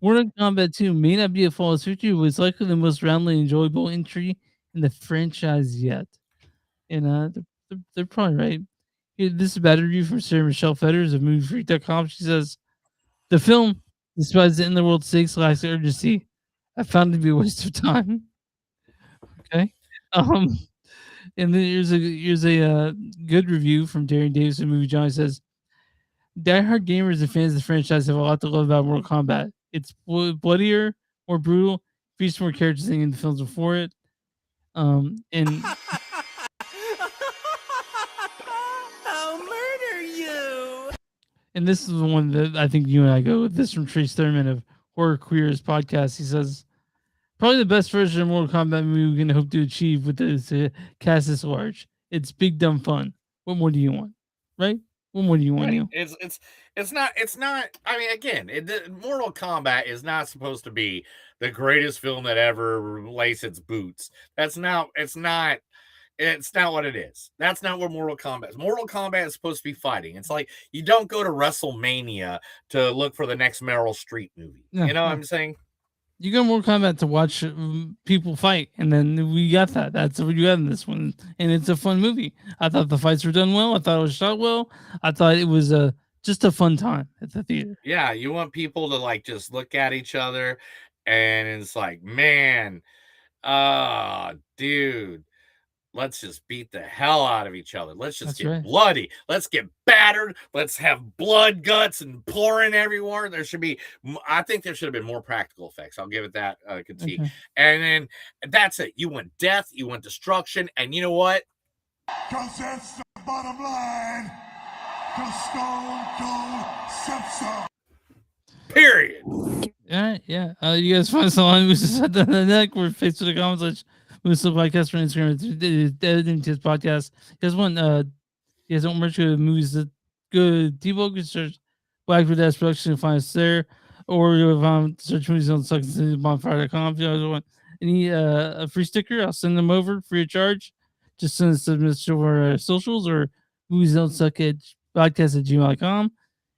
Mortal Kombat 2 may not be a flawless victory, but it's likely the most roundly enjoyable entry in the franchise yet. And they're probably right. Here, this is a bad review from Sarah Michelle Fetters of MovieFreak.com. She says, the film, despite the in-the-world stakes, lacks urgency. I found it to be a waste of time. Okay. And then here's a good review from Darren Davis of Movie John. He says, diehard gamers and fans of the franchise have a lot to love about Mortal Kombat. It's bloodier, more brutal, features more characters than in the films before it. And I'll murder you. and this is the one that I think you and I go with. This from Trace Thurman of Horror Queers podcast. He says, probably the best version of Mortal Kombat movie we can hope to achieve with this cast this large. It's big dumb fun. What more do you want? Right? What more do you want, Neil? It's not. I mean, again, Mortal Kombat is not supposed to be the greatest film that ever laced its boots. That's not. It's not what it is. That's not what Mortal Kombat is. Mortal Kombat is supposed to be fighting. It's like you don't go to WrestleMania to look for the next Meryl Streep movie. Yeah, you know yeah. what I'm saying? You got Mortal Kombat to watch people fight, and then we got that. That's what you got in this one, and it's a fun movie. I thought the fights were done well. I thought it was shot well. I thought it was just a fun time at the theater. Yeah, you want people to like just look at each other, and it's like, man, dude, let's just beat the hell out of each other. Let's just That's get right. bloody. Let's get battered. Let's have blood, guts, and pouring everywhere. I think there should have been more practical effects. I'll give it that critique. Okay. And then that's it. You want death, you want destruction, and you know what? Cause that's the bottom line. Cause Stone Cold said so. Period. Yeah, yeah. You guys find us online. We just at the neck. We're Facebook, the comments. We still podcast for Instagram. It's his podcast. You guys want you guys want merch to movies that good T-Book, search Blackbird Dash Production and find us there. Or search movies on bonfire.com. If you guys want any a free sticker, I'll send them over free of charge. Just send us a message over our socials or movies don't suck at podcast@gmail.com.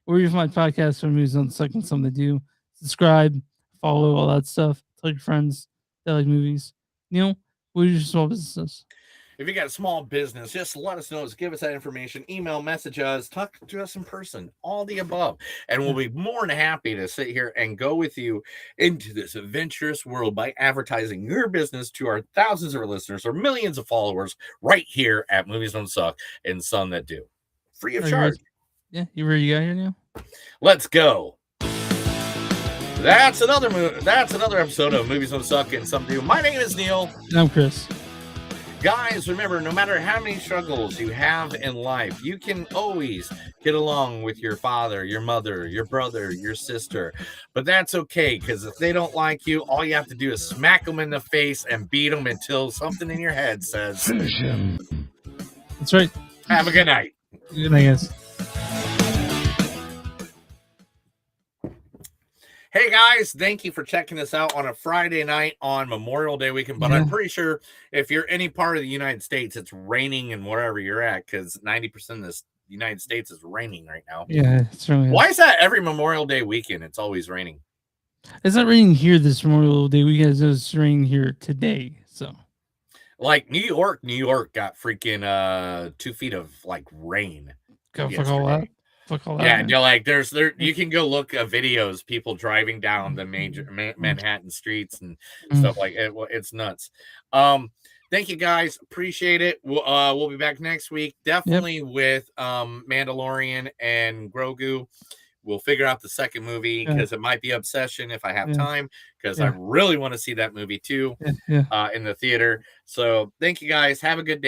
Or you find podcasts for movies don't suck and something to do. Subscribe, follow, all that stuff. Tell your friends that like movies. Neil, what are your small businesses? If you got a small business, just let us know. Just give us that information. Email, message us, talk to us in person, all the above. And we'll be more than happy to sit here and go with you into this adventurous world by advertising your business to our thousands of listeners or millions of followers right here at Movies Don't Suck and Some That Do. Free of charge. Yeah, you ready to go here, Neil? Let's go. That's another episode of Movies Don't Suck and Some Do. My name is Neil. And I'm Chris. Guys, remember, no matter how many struggles you have in life, you can always get along with your father, your mother, your brother, your sister. But that's okay, because if they don't like you, all you have to do is smack them in the face and beat them until something in your head says, finish him. That's right. Have a good night. Good night, guys. Hey guys, thank you for checking us out on a Friday night on Memorial Day weekend. But I'm pretty sure if you're any part of the United States, it's raining and wherever you're at, because 90% of the United States is raining right now. Yeah, it's really. Why is that every Memorial Day weekend? It's always raining. It's not raining here this Memorial Day weekend. It's raining here today. So, like New York got freaking 2 feet of like rain. Go fuck all that. Fuck all that. Yeah, man. you're like you can go look at videos, people driving down the major Manhattan streets and stuff like it. Well, it's nuts. Thank you guys, appreciate it. We'll be back next week, definitely with Mandalorian and Grogu. We'll figure out the second movie because it might be Obsession if I have time, because I really want to see that movie too in the theater. So thank you guys. Have a good day.